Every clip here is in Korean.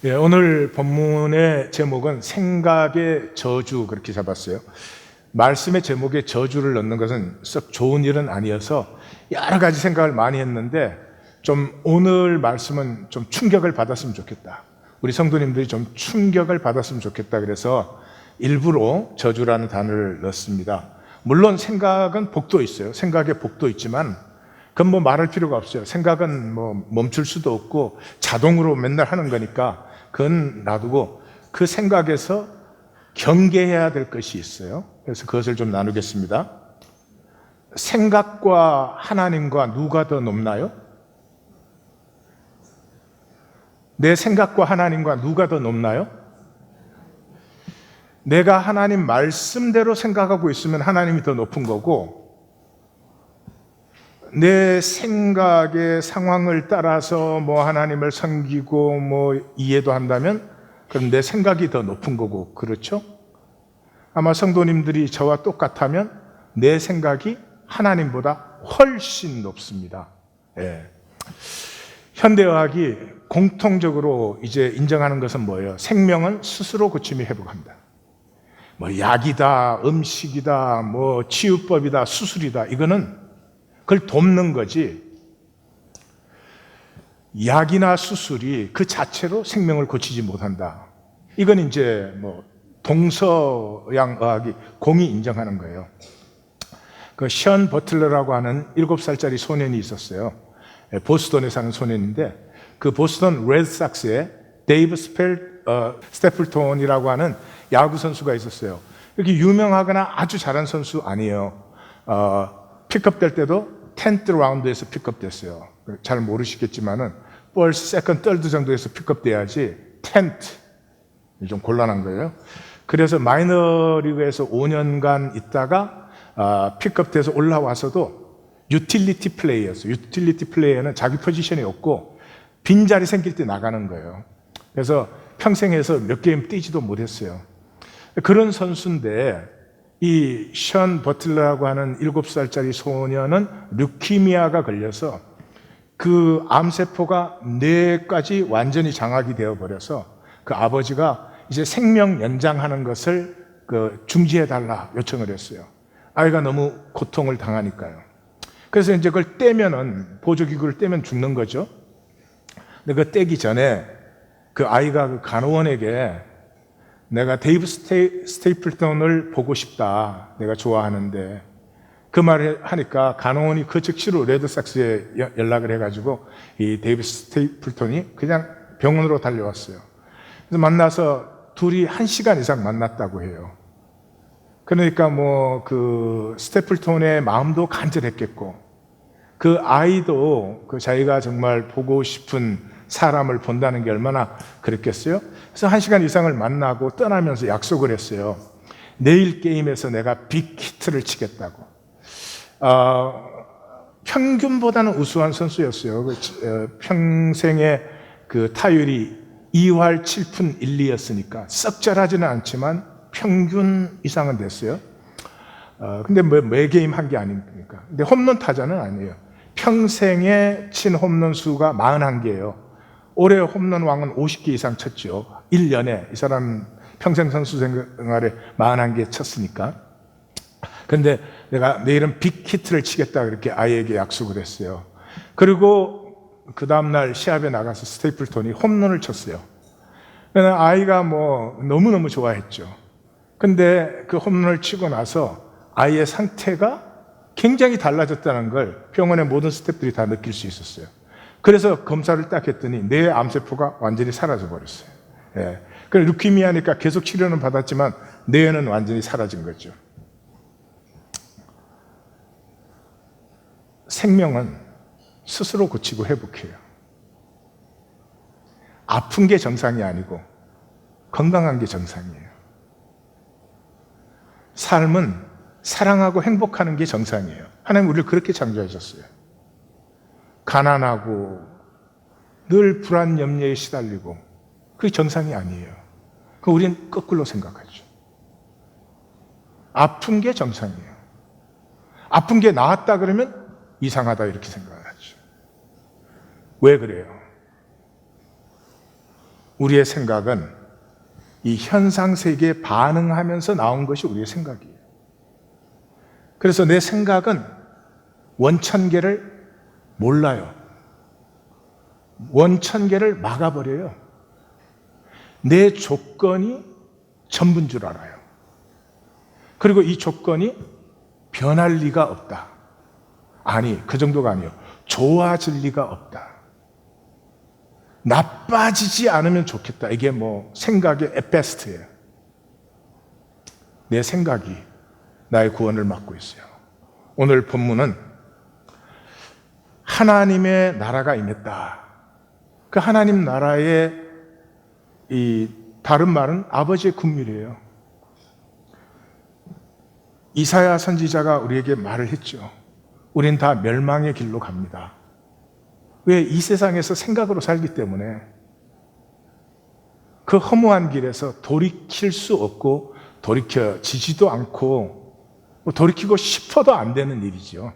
예, 오늘 본문의 제목은 생각의 저주 그렇게 잡았어요. 말씀의 제목에 저주를 넣는 것은 썩 좋은 일은 아니어서 여러 가지 생각을 많이 했는데 좀 오늘 말씀은 좀 충격을 받았으면 좋겠다. 우리 성도님들이 좀 충격을 받았으면 좋겠다. 그래서 일부러 저주라는 단어를 넣습니다. 물론 생각은 복도 있어요. 생각에 복도 있지만 그건 뭐 말할 필요가 없어요. 생각은 뭐 멈출 수도 없고 자동으로 맨날 하는 거니까 그건 놔두고 그 생각에서 경계해야 될 것이 있어요. 그래서 그것을 좀 나누겠습니다. 생각과 하나님과 누가 더 높나요? 내 생각과 하나님과 누가 더 높나요? 내가 하나님 말씀대로 생각하고 있으면 하나님이 더 높은 거고, 내 생각의 상황을 따라서 뭐 하나님을 섬기고 뭐 이해도 한다면 그럼 내 생각이 더 높은 거고, 그렇죠? 아마 성도님들이 저와 똑같다면 내 생각이 하나님보다 훨씬 높습니다. 예. 현대의학이 공통적으로 이제 인정하는 것은 뭐예요? 생명은 스스로 고침이 회복한다. 뭐 약이다, 음식이다, 뭐 치유법이다, 수술이다, 이거는 그걸 돕는 거지, 약이나 수술이 그 자체로 생명을 고치지 못한다. 이건 이제 뭐 동서양 의학이 공히 인정하는 거예요. 그 션 버틀러라고 하는 7살짜리 소년이 있었어요. 보스턴에 사는 소년인데 그 보스턴 레드삭스의 데이브 스태플톤이라고 하는 야구 선수가 있었어요. 이렇게 유명하거나 아주 잘한 선수 아니에요. 픽업될 때도 10th 라운드에서 픽업됐어요. 잘 모르시겠지만은 벌스, 세컨드, 떨드 정도에서 픽업돼야지 10th, 좀 곤란한 거예요. 그래서 마이너리그에서 5년간 있다가 픽업돼서 올라와서도 유틸리티 플레이였어요. 유틸리티 플레이어는 자기 포지션이 없고 빈자리 생길 때 나가는 거예요. 그래서 평생에서 몇 게임 뛰지도 못했어요. 그런 선수인데 이 션 버틀러라고 하는 7살짜리 소년은 류키미아가 걸려서 그 암세포가 뇌까지 완전히 장악이 되어버려서 그 아버지가 이제 생명 연장하는 것을 중지해달라 요청을 했어요. 아이가 너무 고통을 당하니까요. 그래서 이제 그걸 떼면은, 보조기구를 떼면 죽는 거죠. 근데 그 떼기 전에 그 아이가 그 간호원에게 내가 데이브 스테이플턴을 보고 싶다. 내가 좋아하는데. 그 말을 하니까 간호원이 그 즉시로 레드삭스에 연락을 해가지고 이 데이브 스테이플턴이 그냥 병원으로 달려왔어요. 그래서 만나서 둘이 1시간 이상 만났다고 해요. 그러니까 뭐 그 스테이플턴의 마음도 간절했겠고 그 아이도 그 자기가 정말 보고 싶은 사람을 본다는 게 얼마나 그랬겠어요? 그래서 1시간 이상을 만나고 떠나면서 약속을 했어요. 내일 게임에서 내가 빅히트를 치겠다고. 평균보다는 우수한 선수였어요. 평생의 그 타율이 2할 7푼 1, 2였으니까 썩 잘하지는 않지만 평균 이상은 됐어요. 근데 매 게임 한 게 아닙니까? 근데 홈런 타자는 아니에요. 평생에 친 홈런 수가 41개예요. 올해 홈런 왕은 50개 이상 쳤죠. 1년에. 이 사람 평생 선수 생활에 41개 쳤으니까. 그런데 내가 내일은 빅히트를 치겠다 그렇게 아이에게 약속을 했어요. 그리고 그 다음날 시합에 나가서 스테이플턴이 홈런을 쳤어요. 그래서 아이가 뭐 너무너무 좋아했죠. 근데 그 홈런을 치고 나서 아이의 상태가 굉장히 달라졌다는 걸 병원의 모든 스태프들이 다 느낄 수 있었어요. 그래서 검사를 딱 했더니 뇌 암세포가 완전히 사라져 버렸어요. 예. 그래서 루키미아니까 계속 치료는 받았지만 뇌는 완전히 사라진 거죠. 생명은 스스로 고치고 회복해요. 아픈 게 정상이 아니고 건강한 게 정상이에요. 삶은 사랑하고 행복하는 게 정상이에요. 하나님 우리를 그렇게 창조하셨어요. 가난하고 늘 불안 염려에 시달리고 그게 정상이 아니에요. 그 우리는 거꾸로 생각하죠. 아픈 게 정상이에요. 아픈 게 나았다 그러면 이상하다 이렇게 생각을 하죠. 왜 그래요? 우리의 생각은 이 현상 세계에 반응하면서 나온 것이 우리의 생각이에요. 그래서 내 생각은 원천계를 몰라요. 원천계를 막아버려요. 내 조건이 전부인 줄 알아요. 그리고 이 조건이 변할 리가 없다. 아니, 그 정도가 아니에요. 좋아질 리가 없다. 나빠지지 않으면 좋겠다. 이게 뭐 생각의 에베스트예요. 내 생각이 나의 구원을 막고 있어요. 오늘 본문은 하나님의 나라가 임했다. 그 하나님 나라의 이 다른 말은 아버지의 국률이에요. 이사야 선지자가 우리에게 말을 했죠. 우린 다 멸망의 길로 갑니다. 왜? 이 세상에서 생각으로 살기 때문에 그 허무한 길에서 돌이킬 수 없고 돌이켜지지도 않고 돌이키고 싶어도 안 되는 일이죠.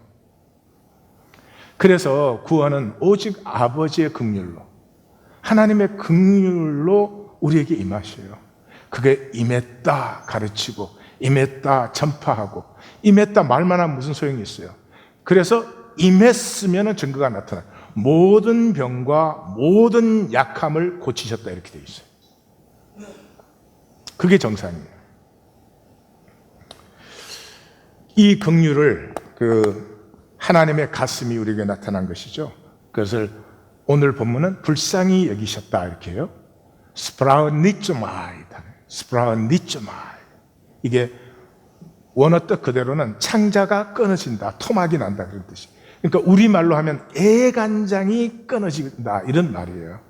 그래서 구원은 오직 아버지의 긍휼로, 하나님의 긍휼로 우리에게 임하셔요. 그게 임했다 가르치고 임했다 전파하고 임했다 말만 하면 무슨 소용이 있어요. 그래서 임했으면 증거가 나타나요. 모든 병과 모든 약함을 고치셨다 이렇게 되어 있어요. 그게 정상이에요. 이 긍휼을 하나님의 가슴이 우리에게 나타난 것이죠. 그것을 오늘 본문은 불쌍히 여기셨다 이렇게 해요. 스프라우니츠마이, 스프라우니츠마이. 이게 원어 뜻 그대로는 창자가 끊어진다, 토막이 난다 그런 뜻이. 그러니까 우리말로 하면 애간장이 끊어진다 이런 말이에요.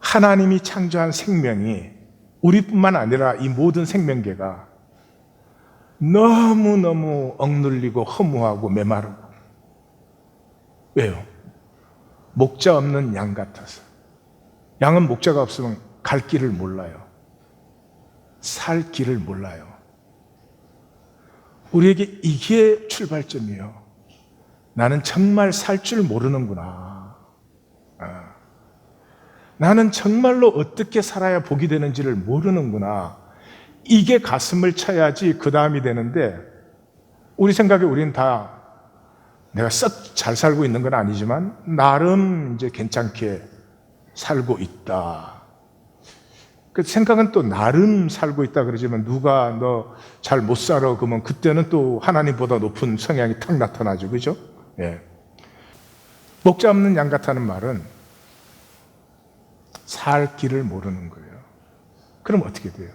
하나님이 창조한 생명이 우리뿐만 아니라 이 모든 생명계가 너무너무 억눌리고 허무하고 메마르고. 왜요? 목자 없는 양 같아서. 양은 목자가 없으면 갈 길을 몰라요. 살 길을 몰라요. 우리에게 이게 출발점이에요. 나는 정말 살 줄 모르는구나. 나는 정말로 어떻게 살아야 복이 되는지를 모르는구나. 이게 가슴을 쳐야지 그 다음이 되는데, 우리 생각에 우리는 다 내가 썩 잘 살고 있는 건 아니지만 나름 이제 괜찮게 살고 있다. 그 생각은 또 나름 살고 있다 그러지만 누가 너 잘 못 살아 그러면 그때는 또 하나님보다 높은 성향이 탁 나타나죠. 그죠? 예. 목자 없는 양 같다는 말은 살 길을 모르는 거예요. 그럼 어떻게 돼요?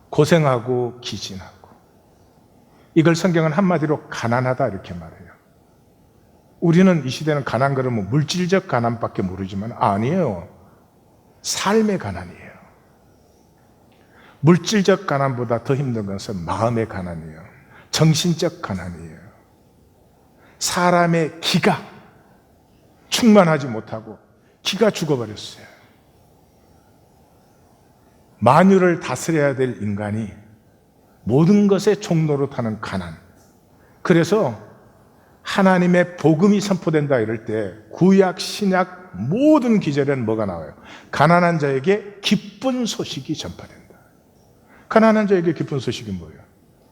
고생하고 기진하고. 이걸 성경은 한마디로 가난하다 이렇게 말해요. 우리는 이 시대는 가난 그러면 물질적 가난밖에 모르지만 아니에요. 삶의 가난이에요. 물질적 가난보다 더 힘든 것은 마음의 가난이에요. 정신적 가난이에요. 사람의 기가 충만하지 못하고 기가 죽어버렸어요. 만유를 다스려야 될 인간이 모든 것에 종노릇하는 가난. 그래서 하나님의 복음이 선포된다 이럴 때 구약, 신약 모든 기절에는 뭐가 나와요? 가난한 자에게 기쁜 소식이 전파된다. 가난한 자에게 기쁜 소식이 뭐예요?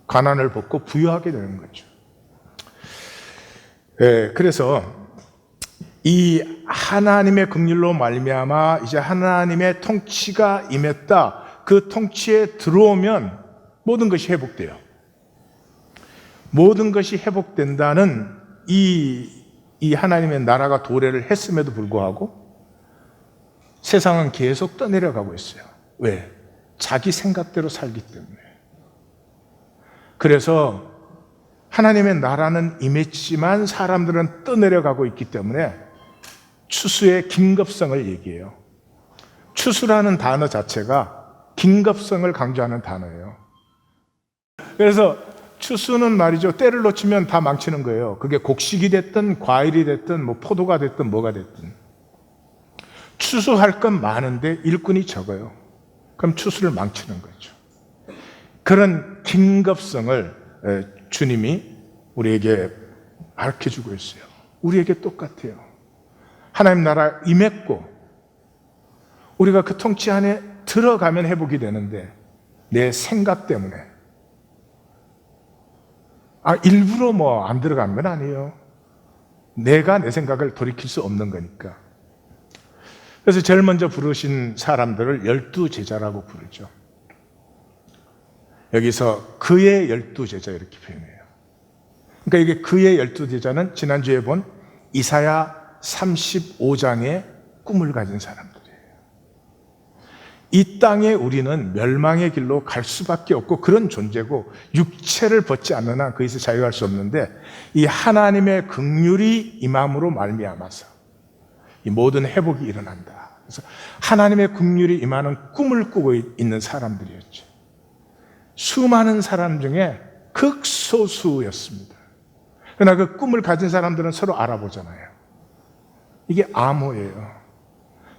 가난을 벗고 부유하게 되는 거죠. 예, 그래서 이 하나님의 긍휼로 말미암아 이제 하나님의 통치가 임했다. 그 통치에 들어오면 모든 것이 회복돼요. 모든 것이 회복된다는 이 하나님의 나라가 도래를 했음에도 불구하고 세상은 계속 떠내려가고 있어요. 왜? 자기 생각대로 살기 때문에. 그래서 하나님의 나라는 임했지만 사람들은 떠내려가고 있기 때문에 추수의 긴급성을 얘기해요. 추수라는 단어 자체가 긴급성을 강조하는 단어예요. 그래서 추수는 말이죠. 때를 놓치면 다 망치는 거예요. 그게 곡식이 됐든 과일이 됐든 뭐 포도가 됐든 뭐가 됐든. 추수할 건 많은데 일꾼이 적어요. 그럼 추수를 망치는 거죠. 그런 긴급성을 주님이 우리에게 가르쳐주고 있어요. 우리에게 똑같아요. 하나님 나라 임했고 우리가 그 통치 안에 들어가면 회복이 되는데 내 생각 때문에 일부러 뭐 안 들어가는 건 아니에요. 내가 내 생각을 돌이킬 수 없는 거니까. 그래서 제일 먼저 부르신 사람들을 12제자라고 부르죠. 여기서 그의 12제자 이렇게 표현해요. 그러니까 이게 그의 12제자는 지난주에 본 이사야 35장의 꿈을 가진 사람들이에요. 이 땅에 우리는 멸망의 길로 갈 수밖에 없고 그런 존재고 육체를 벗지 않는 한 거기서 자유할 수 없는데 이 하나님의 긍휼이 임함으로 말미암아서 이 모든 회복이 일어난다. 그래서 하나님의 긍휼이 임하는 꿈을 꾸고 있는 사람들이었죠. 수많은 사람 중에 극소수였습니다. 그러나 그 꿈을 가진 사람들은 서로 알아보잖아요. 이게 암호예요.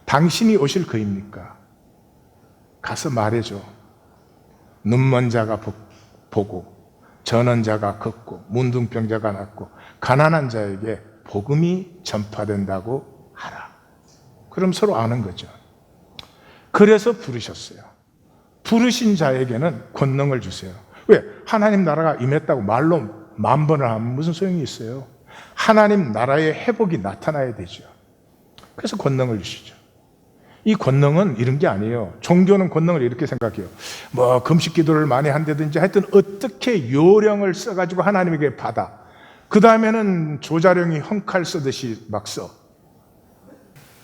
당신이 오실 그입니까? 가서 말해줘. 눈먼 자가 보고, 저는 자가 걷고, 문둥병자가 낫고, 가난한 자에게 복음이 전파된다고 하라. 그럼 서로 아는 거죠. 그래서 부르셨어요. 부르신 자에게는 권능을 주세요. 왜? 하나님 나라가 임했다고 말로 만 번을 하면 무슨 소용이 있어요? 하나님 나라의 회복이 나타나야 되죠. 그래서 권능을 주시죠. 이 권능은 이런 게 아니에요. 종교는 권능을 이렇게 생각해요. 뭐 금식 기도를 많이 한다든지 하여튼 어떻게 요령을 써가지고 하나님에게 받아. 그 다음에는 조자룡이 헝칼 쓰듯이 막 써.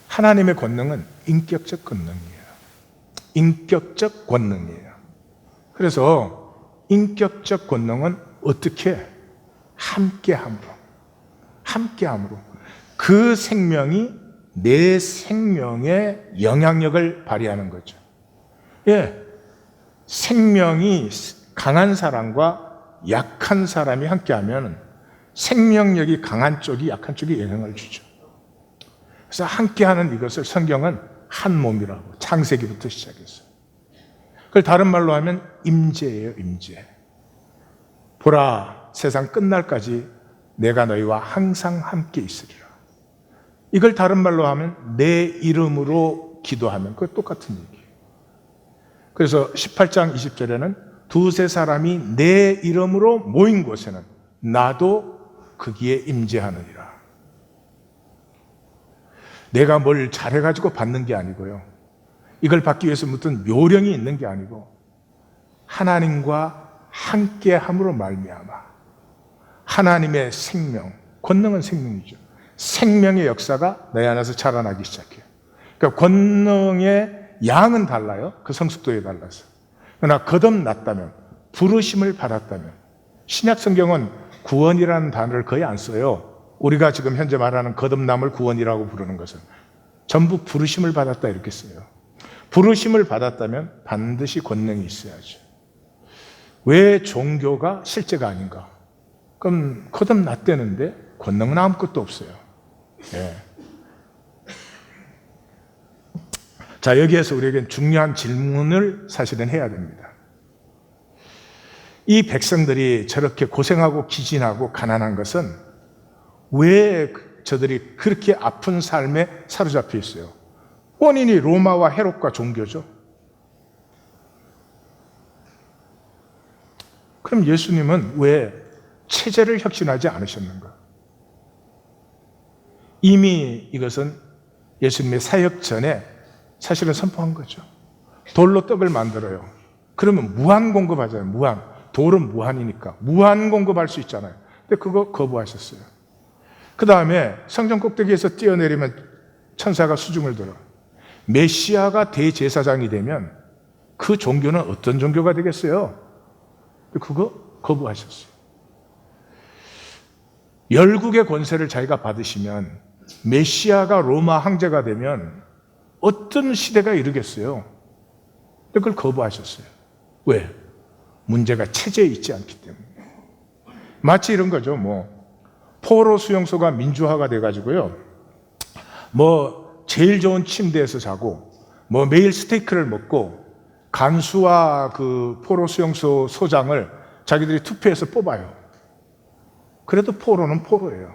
하나님의 권능은 인격적 권능이에요. 인격적 권능이에요. 그래서 인격적 권능은 어떻게? 함께함으로. 그 생명이 내 생명에 영향력을 발휘하는 거죠. 예, 생명이 강한 사람과 약한 사람이 함께하면 생명력이 강한 쪽이 약한 쪽에 영향을 주죠. 그래서 함께하는 이것을 성경은 한 몸이라고 창세기부터 시작했어요. 그걸 다른 말로 하면 임재예요, 임재. 보라, 세상 끝날까지 내가 너희와 항상 함께 있으리라. 이걸 다른 말로 하면 내 이름으로 기도하면 그거 똑같은 얘기예요. 그래서 18장 20절에는 두세 사람이 내 이름으로 모인 곳에는 나도 거기에 임재하느니라. 내가 뭘 잘해가지고 받는 게 아니고요. 이걸 받기 위해서 무슨 요령이 있는 게 아니고 하나님과 함께함으로 말미암아 하나님의 생명, 권능은 생명이죠. 생명의 역사가 내 안에서 자라나기 시작해요. 그러니까 권능의 양은 달라요. 그 성숙도에 달라서. 그러나 거듭났다면, 부르심을 받았다면, 신약 성경은 구원이라는 단어를 거의 안 써요. 우리가 지금 현재 말하는 거듭남을 구원이라고 부르는 것은 전부 부르심을 받았다 이렇게 써요. 부르심을 받았다면 반드시 권능이 있어야죠. 왜 종교가 실제가 아닌가? 그럼 거듭났다는데 권능은 아무것도 없어요. 예. 자, 여기에서 우리에겐 중요한 질문을 사실은 해야 됩니다. 이 백성들이 저렇게 고생하고 기진하고 가난한 것은 왜 저들이 그렇게 아픈 삶에 사로잡혀 있어요? 원인이 로마와 헤롯과 종교죠. 그럼 예수님은 왜 체제를 혁신하지 않으셨는가? 이미 이것은 예수님의 사역 전에 사실은 선포한 거죠. 돌로 떡을 만들어요. 그러면 무한 공급하잖아요. 무한. 돌은 무한이니까. 무한 공급할 수 있잖아요. 근데 그거 거부하셨어요. 그 다음에 성전 꼭대기에서 뛰어내리면 천사가 수중을 들어. 메시아가 대제사장이 되면 그 종교는 어떤 종교가 되겠어요? 그거 거부하셨어요. 열국의 권세를 자기가 받으시면 메시아가 로마 황제가 되면 어떤 시대가 이르겠어요? 그걸 거부하셨어요. 왜? 문제가 체제에 있지 않기 때문에. 마치 이런 거죠. 포로 수용소가 민주화가 돼가지고요. 제일 좋은 침대에서 자고, 매일 스테이크를 먹고, 간수와 그 포로 수용소 소장을 자기들이 투표해서 뽑아요. 그래도 포로는 포로예요.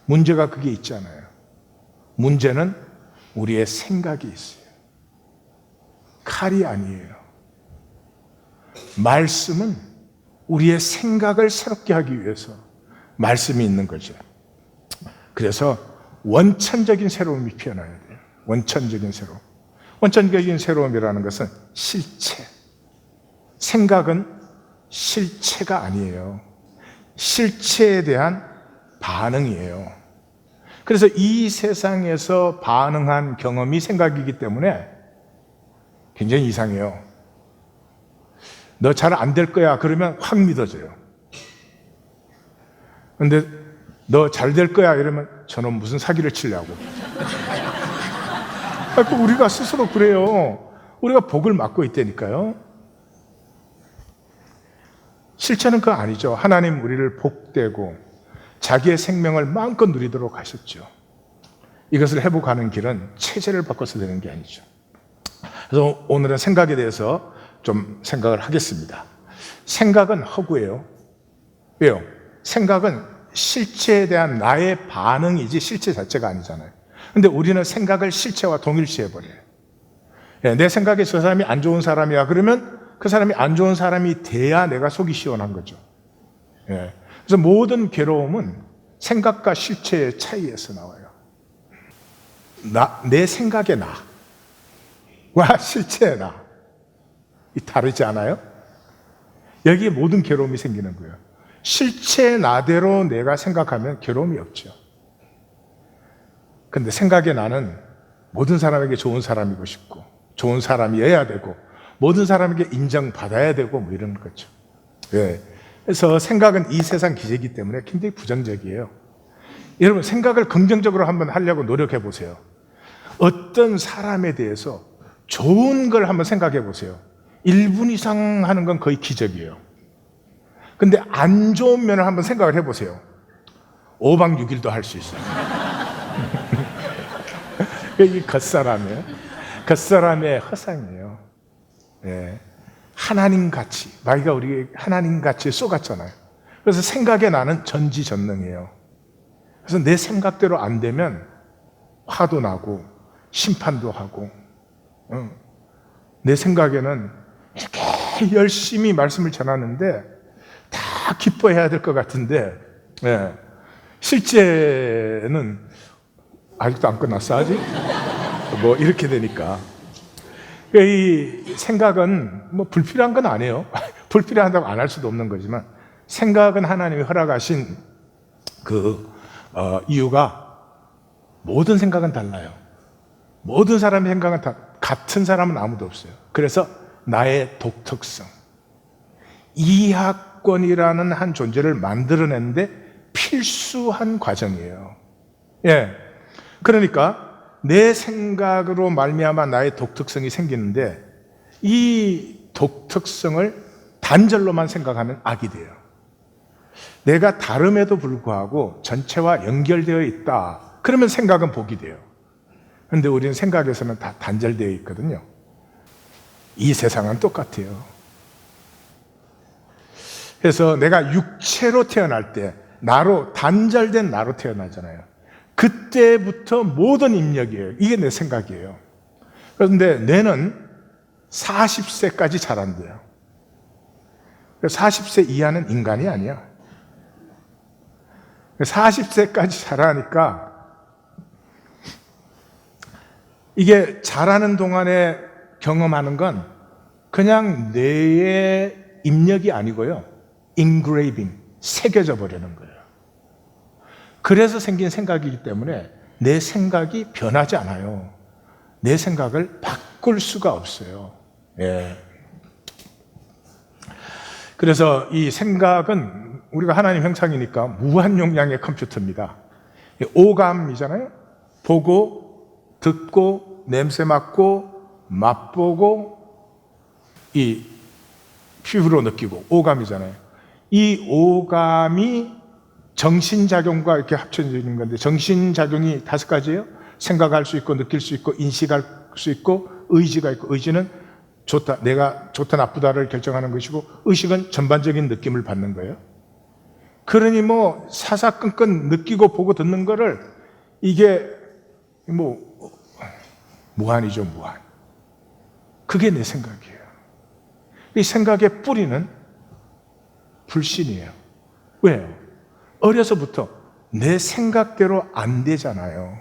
문제가 그게 있잖아요. 문제는 우리의 생각이 있어요. 칼이 아니에요. 말씀은 우리의 생각을 새롭게 하기 위해서 말씀이 있는 거죠. 그래서 원천적인 새로움이 피어나야 돼요. 원천적인 새로움. 원천적인 새로움이라는 것은 실체. 생각은 실체가 아니에요. 실체에 대한 반응이에요. 그래서 이 세상에서 반응한 경험이 생각이기 때문에 굉장히 이상해요. 너 잘 안 될 거야 그러면 확 믿어져요. 근데 너 잘 될 거야 이러면 저는 무슨 사기를 치려고. 우리가 스스로 그래요. 우리가 복을 맞고 있다니까요. 실체는 그거 아니죠. 하나님 우리를 복되고 자기의 생명을 마음껏 누리도록 하셨죠. 이것을 회복하는 길은 체제를 바꿔서 되는 게 아니죠. 그래서 오늘은 생각에 대해서 좀 생각을 하겠습니다. 생각은 허구예요. 왜요? 생각은 실체에 대한 나의 반응이지 실체 자체가 아니잖아요. 근데 우리는 생각을 실체와 동일시해버려요. 내 생각에 저 사람이 안 좋은 사람이야 그러면 그 사람이 안 좋은 사람이 돼야 내가 속이 시원한 거죠. 그래서 모든 괴로움은 생각과 실체의 차이에서 나와요. 내 생각의 나와 실체의 나, 다르지 않아요? 여기에 모든 괴로움이 생기는 거예요. 실체의 나대로 내가 생각하면 괴로움이 없죠. 근데 생각의 나는 모든 사람에게 좋은 사람이고 싶고 좋은 사람이어야 되고 모든 사람에게 인정받아야 되고 뭐 이런 거죠. 그래서 생각은 이 세상 기제이기 때문에 굉장히 부정적이에요. 여러분 생각을 긍정적으로 한번 하려고 노력해 보세요. 어떤 사람에 대해서 좋은 걸 한번 생각해 보세요. 1분 이상 하는 건 거의 기적이에요. 근데 안 좋은 면을 한번 생각을 해 보세요. 5박 6일도 할 수 있어요. 이게 겉사람의 허상이에요. 하나님 같이, 마귀가 우리 하나님 같이 쏘갔잖아요. 그래서 생각에 나는 전지전능이에요. 그래서 내 생각대로 안 되면 화도 나고 심판도 하고, 내 생각에는 이렇게 열심히 말씀을 전하는데 다 기뻐해야 될 것 같은데, 실제는 아직도 안 끝났어 아직? 뭐 이렇게 되니까. 이 생각은 뭐 불필요한 건 아니에요. 불필요하다고 안 할 수도 없는 거지만 생각은 하나님이 허락하신 이유가 모든 생각은 달라요. 모든 사람의 생각은 다 같은 사람은 아무도 없어요. 그래서 나의 독특성, 이하권이라는 한 존재를 만들어내는데 필수한 과정이에요. 그러니까 내 생각으로 말미암아 나의 독특성이 생기는데 이 독특성을 단절로만 생각하면 악이 돼요. 내가 다름에도 불구하고 전체와 연결되어 있다. 그러면 생각은 복이 돼요. 그런데 우리는 생각에서는 다 단절되어 있거든요. 이 세상은 똑같아요. 그래서 내가 육체로 태어날 때 나로 단절된 나로 태어나잖아요. 그때부터 모든 입력이에요. 이게 내 생각이에요. 그런데 뇌는 40세까지 자란대요. 40세 이하는 인간이 아니야. 40세까지 자라니까 이게 자라는 동안에 경험하는 건 그냥 뇌의 입력이 아니고요. engraving, 새겨져 버리는 거예요. 그래서 생긴 생각이기 때문에 내 생각이 변하지 않아요. 내 생각을 바꿀 수가 없어요. 그래서 이 생각은 우리가 하나님 형상이니까 무한 용량의 컴퓨터입니다. 오감이잖아요. 보고, 듣고, 냄새 맡고, 맛보고, 이 피부로 느끼고, 오감이잖아요. 이 오감이 정신작용과 이렇게 합쳐지는 건데, 정신작용이 5가지예요. 생각할 수 있고, 느낄 수 있고, 인식할 수 있고, 의지가 있고, 의지는 좋다, 내가 좋다 나쁘다를 결정하는 것이고, 의식은 전반적인 느낌을 받는 거예요. 그러니 뭐 사사건건 느끼고 보고 듣는 거를 이게 뭐 무한이죠, 무한. 그게 내 생각이에요. 이 생각의 뿌리는 불신이에요. 왜요? 어려서부터 내 생각대로 안 되잖아요.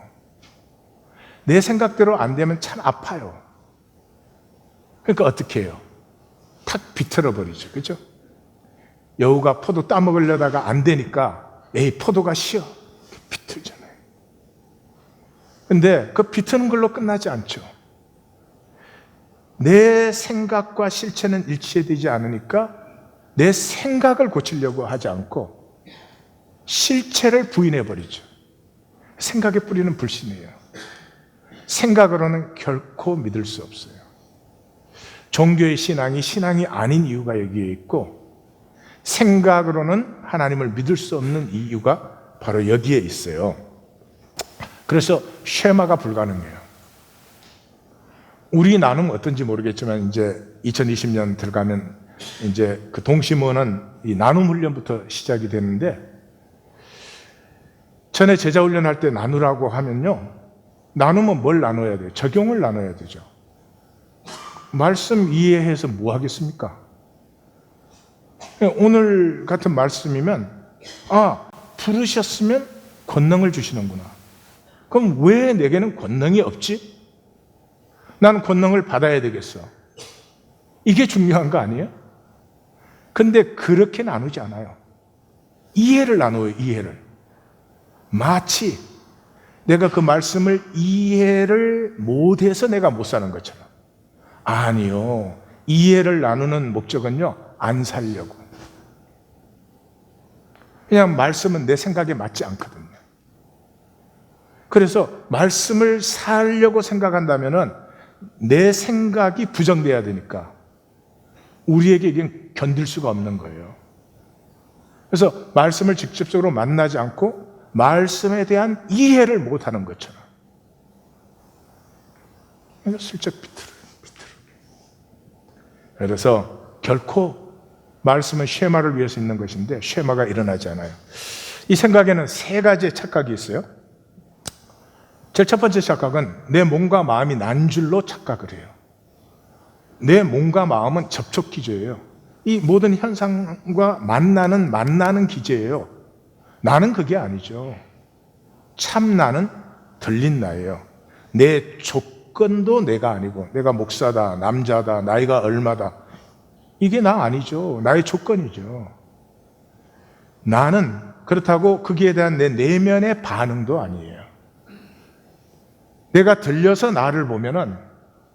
내 생각대로 안 되면 참 아파요. 그러니까 어떻게 해요? 탁 비틀어 버리죠. 그죠? 여우가 포도 따먹으려다가 안 되니까 에이, 포도가 쉬어. 비틀잖아요. 근데 그 비트는 걸로 끝나지 않죠. 내 생각과 실체는 일치되지 않으니까 내 생각을 고치려고 하지 않고 실체를 부인해 버리죠. 생각의 뿌리는 불신이에요. 생각으로는 결코 믿을 수 없어요. 종교의 신앙이 신앙이 아닌 이유가 여기에 있고, 생각으로는 하나님을 믿을 수 없는 이유가 바로 여기에 있어요. 그래서 쉐마가 불가능해요. 우리 나눔 어떤지 모르겠지만 이제 2020년 들어가면 이제 그 동심원은 이 나눔 훈련부터 시작이 되는데, 전에 제자 훈련할 때 나누라고 하면요, 나누면 뭘 나눠야 돼요? 적용을 나눠야 되죠. 말씀 이해해서 뭐 하겠습니까? 오늘 같은 말씀이면, 아, 부르셨으면 권능을 주시는구나. 그럼 왜 내게는 권능이 없지? 나는 권능을 받아야 되겠어. 이게 중요한 거 아니에요? 근데 그렇게 나누지 않아요. 이해를 나눠요, 이해를. 마치 내가 그 말씀을 이해를 못해서 내가 못 사는 것처럼. 아니요. 이해를 나누는 목적은요, 안 살려고. 그냥 말씀은 내 생각에 맞지 않거든요. 그래서 말씀을 살려고 생각한다면은 내 생각이 부정돼야 되니까 우리에게 이게 견딜 수가 없는 거예요. 그래서 말씀을 직접적으로 만나지 않고 말씀에 대한 이해를 못하는 것처럼. 슬쩍 비틀어요. 그래서 결코 말씀은 쉐마를 위해서 있는 것인데 쉐마가 일어나지 않아요. 이 생각에는 세 가지의 착각이 있어요. 제일 첫 번째 착각은 내 몸과 마음이 난 줄로 착각을 해요. 내 몸과 마음은 접촉 기제예요. 이 모든 현상과 만나는 기제예요. 나는 그게 아니죠. 참 나는 들린 나예요. 내 조건도 내가 아니고, 내가 목사다, 남자다, 나이가 얼마다, 이게 나 아니죠. 나의 조건이죠. 나는 그렇다고 거기에 대한 내 내면의 반응도 아니에요. 내가 들려서 나를 보면은,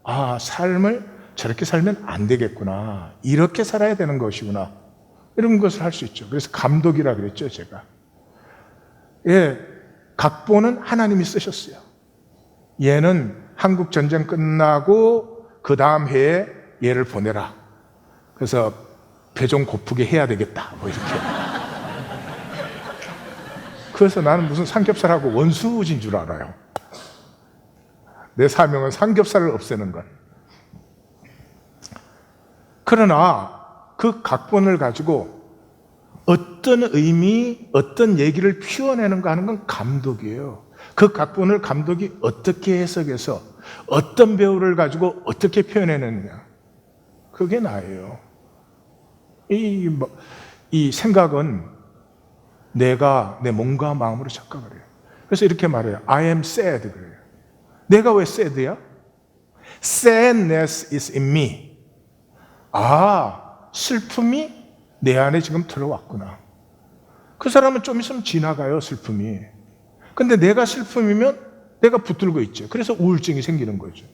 아, 삶을 저렇게 살면 안 되겠구나, 이렇게 살아야 되는 것이구나, 이런 것을 할 수 있죠. 그래서 감독이라 그랬죠, 제가. 예, 각본은 하나님이 쓰셨어요. 얘는 한국 전쟁 끝나고 그 다음 해에 얘를 보내라. 그래서 배 좀 고프게 해야 되겠다, 뭐 이렇게. 그래서 나는 무슨 삼겹살하고 원수진 줄 알아요. 내 사명은 삼겹살을 없애는 것. 그러나 그 각본을 가지고 어떤 의미, 어떤 얘기를 피워내는가 하는 건 감독이에요. 그 각본을 감독이 어떻게 해석해서 어떤 배우를 가지고 어떻게 표현해내느냐, 그게 나예요. 이 생각은 내가 내 몸과 마음으로 착각을 해요. 그래서 이렇게 말해요. I am sad 그래요. 내가 왜 sad야? Sadness is in me. 아, 슬픔이 내 안에 지금 들어왔구나. 그 사람은 좀 있으면 지나가요, 슬픔이. 근데 내가 슬픔이면 내가 붙들고 있죠. 그래서 우울증이 생기는 거죠.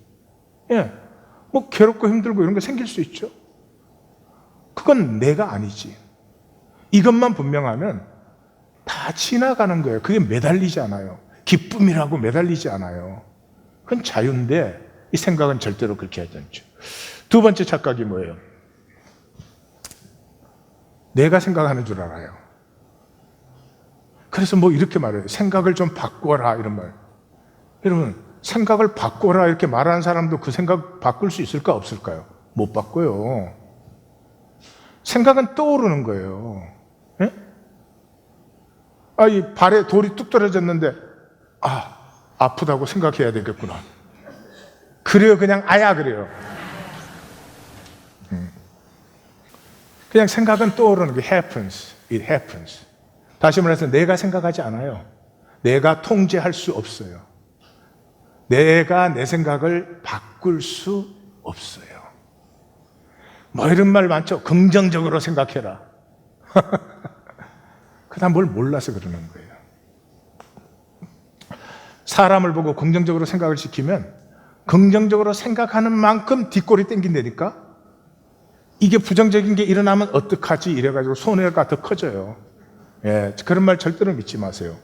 예, 뭐 괴롭고 힘들고 이런 거 생길 수 있죠. 그건 내가 아니지. 이것만 분명하면 다 지나가는 거예요. 그게 매달리지 않아요. 기쁨이라고 매달리지 않아요. 그건 자유인데 이 생각은 절대로 그렇게 하지 않죠. 두 번째 착각이 뭐예요? 내가 생각하는 줄 알아요. 그래서 뭐 이렇게 말해요. 생각을 좀 바꿔라, 이런 말. 여러분, 생각을 바꿔라 이렇게 말하는 사람도 그 생각 바꿀 수 있을까 없을까요? 못 바꿔요. 생각은 떠오르는 거예요. 예? 아, 이 발에 돌이 뚝 떨어졌는데, 아, 아프다고 생각해야 되겠구나. 그래요, 그냥 아야 그래요. 그냥 생각은 떠오르는 게 happens, it happens. 다시 말해서 내가 생각하지 않아요. 내가 통제할 수 없어요. 내가 내 생각을 바꿀 수 없어요. 뭐 이런 말 많죠. 긍정적으로 생각해라. 그다음 뭘 몰라서 그러는 거예요. 사람을 보고 긍정적으로 생각을 시키면 긍정적으로 생각하는 만큼 뒷골이 땡긴다니까. 이게 부정적인 게 일어나면 어떡하지 이래가지고 손해가 더 커져요. 예, 그런 말 절대로 믿지 마세요.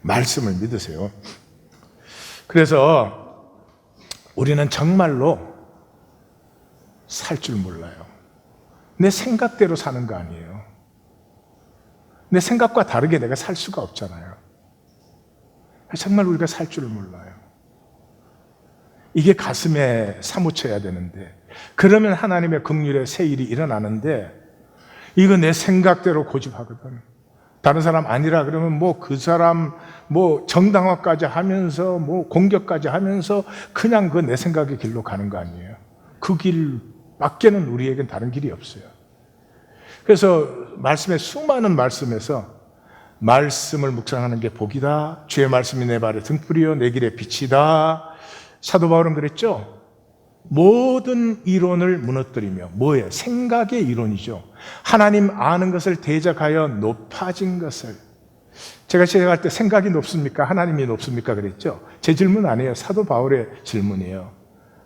말씀을 믿으세요. 그래서 우리는 정말로 살 줄 몰라요. 내 생각대로 사는 거 아니에요. 내 생각과 다르게 내가 살 수가 없잖아요. 정말 우리가 살 줄 몰라요. 이게 가슴에 사무쳐야 되는데, 그러면 하나님의 긍휼의 새 일이 일어나는데, 이거 내 생각대로 고집하거든. 다른 사람 아니라 그러면 뭐 그 사람 뭐 정당화까지 하면서 뭐 공격까지 하면서 그냥 그 내 생각의 길로 가는 거 아니에요. 그 길 밖에는 우리에겐 다른 길이 없어요. 그래서 말씀의 수많은 말씀에서 말씀을 묵상하는 게 복이다. 주의 말씀이 내 발에 등불이요 내 길에 빛이다. 사도 바울은 그랬죠. 모든 이론을 무너뜨리며 뭐예요? 생각의 이론이죠. 하나님 아는 것을 대적하여 높아진 것을. 제가 시작할 때 생각이 높습니까? 하나님이 높습니까? 그랬죠. 제 질문 아니에요. 사도 바울의 질문이에요.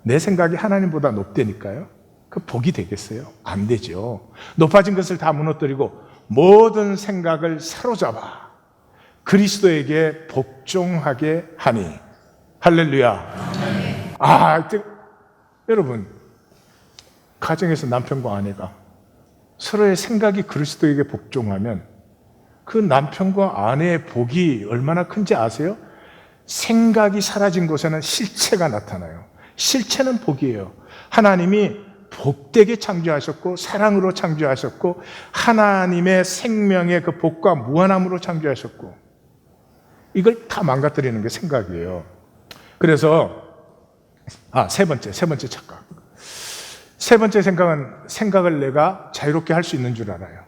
내 생각이 하나님보다 높다니까요. 그 복이 되겠어요? 안 되죠. 높아진 것을 다 무너뜨리고 모든 생각을 사로잡아 그리스도에게 복종하게 하니. 할렐루야. 여러분, 가정에서 남편과 아내가 서로의 생각이 그리스도에게 복종하면 그 남편과 아내의 복이 얼마나 큰지 아세요? 생각이 사라진 곳에는 실체가 나타나요. 실체는 복이에요. 하나님이 복되게 창조하셨고 사랑으로 창조하셨고 하나님의 생명의 그 복과 무한함으로 창조하셨고 이걸 다 망가뜨리는 게 생각이에요. 그래서 세 번째 착각. 세 번째 생각은 생각을 내가 자유롭게 할 수 있는 줄 알아요.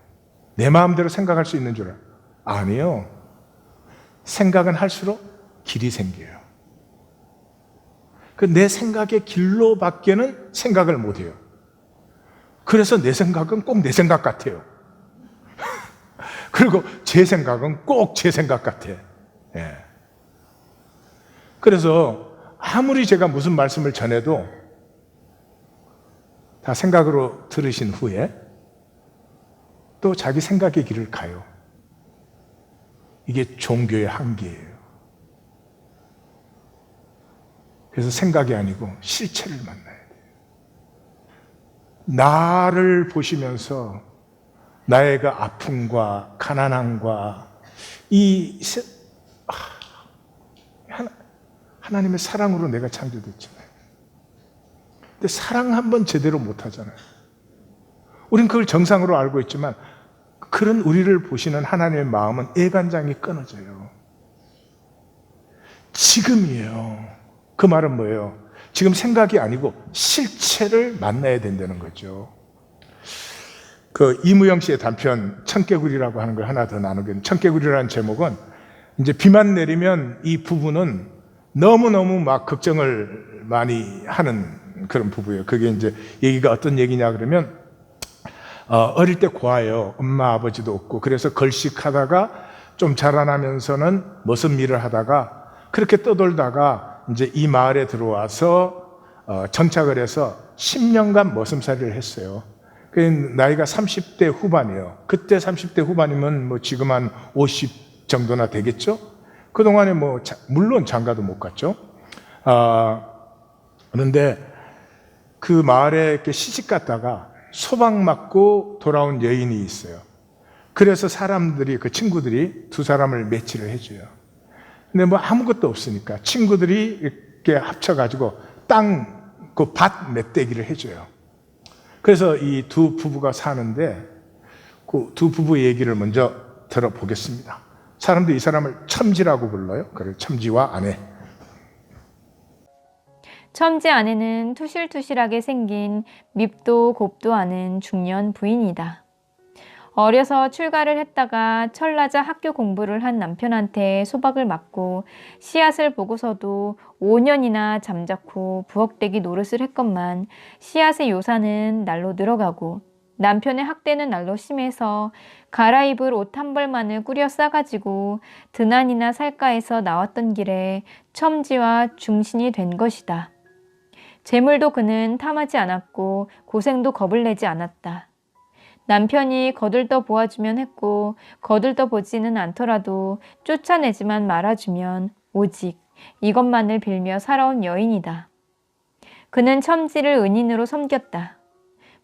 내 마음대로 생각할 수 있는 줄 알아요. 아니요. 생각은 할수록 길이 생겨요. 그 내 생각의 길로 밖에는 생각을 못 해요. 그래서 내 생각은 꼭 내 생각 같아요. 그리고 제 생각은 꼭 제 생각 같아. 예. 그래서 아무리 제가 무슨 말씀을 전해도 다 생각으로 들으신 후에 또 자기 생각의 길을 가요. 이게 종교의 한계예요. 그래서 생각이 아니고 실체를 만나야 돼요. 나를 보시면서 나의 그 아픔과 가난함과 하나님의 사랑으로 내가 창조됐잖아요. 근데 사랑 한번 제대로 못하잖아요. 우린 그걸 정상으로 알고 있지만 그런 우리를 보시는 하나님의 마음은 애간장이 끊어져요. 지금이에요. 그 말은 뭐예요? 지금 생각이 아니고 실체를 만나야 된다는 거죠. 그 이무영 씨의 단편 청개구리라고 하는 걸 하나 더 나누겠는데, 청개구리라는 제목은 이제 비만 내리면 이 부부는 너무너무 막 걱정을 많이 하는 그런 부부예요. 그게 이제 얘기가 어떤 얘기냐 그러면 어릴 때 고아예요. 엄마 아버지도 없고. 그래서 걸식하다가 좀 자라나면서는 머슴 일을 하다가 그렇게 떠돌다가 이제 이 마을에 들어와서 정착을 해서 10년간 머슴살이를 했어요. 그 나이가 30대 후반이에요. 그때 30대 후반이면 뭐 지금 한 50 정도나 되겠죠? 그동안에 뭐 물론 장가도 못 갔죠. 그런데 그 마을에 이렇게 시집 갔다가 소방 맞고 돌아온 여인이 있어요. 그래서 사람들이, 그 친구들이 두 사람을 매치를 해줘요. 근데 뭐 아무것도 없으니까 친구들이 이렇게 합쳐가지고 그 밭 맷대기를 해줘요. 그래서 이 두 부부가 사는데 그 두 부부의 얘기를 먼저 들어보겠습니다. 사람들이 이 사람을 첨지라고 불러요. 그래, 첨지와 아내. 첨지 아내는 투실투실하게 생긴 밉도 곱도 않은 중년 부인이다. 어려서 출가를 했다가 철나자 학교 공부를 한 남편한테 소박을 맞고 씨앗을 보고서도 5년이나 잠자코 부엌대기 노릇을 했건만 씨앗의 요사는 날로 늘어가고 남편의 학대는 날로 심해서 갈아입을 옷 한 벌만을 꾸려 싸가지고 드난이나 살까에서 나왔던 길에 첨지와 중신이 된 것이다. 재물도 그는 탐하지 않았고 고생도 겁을 내지 않았다. 남편이 거들떠 보아주면 했고 거들떠 보지는 않더라도 쫓아내지만 말아주면 오직 이것만을 빌며 살아온 여인이다. 그는 첨지를 은인으로 섬겼다.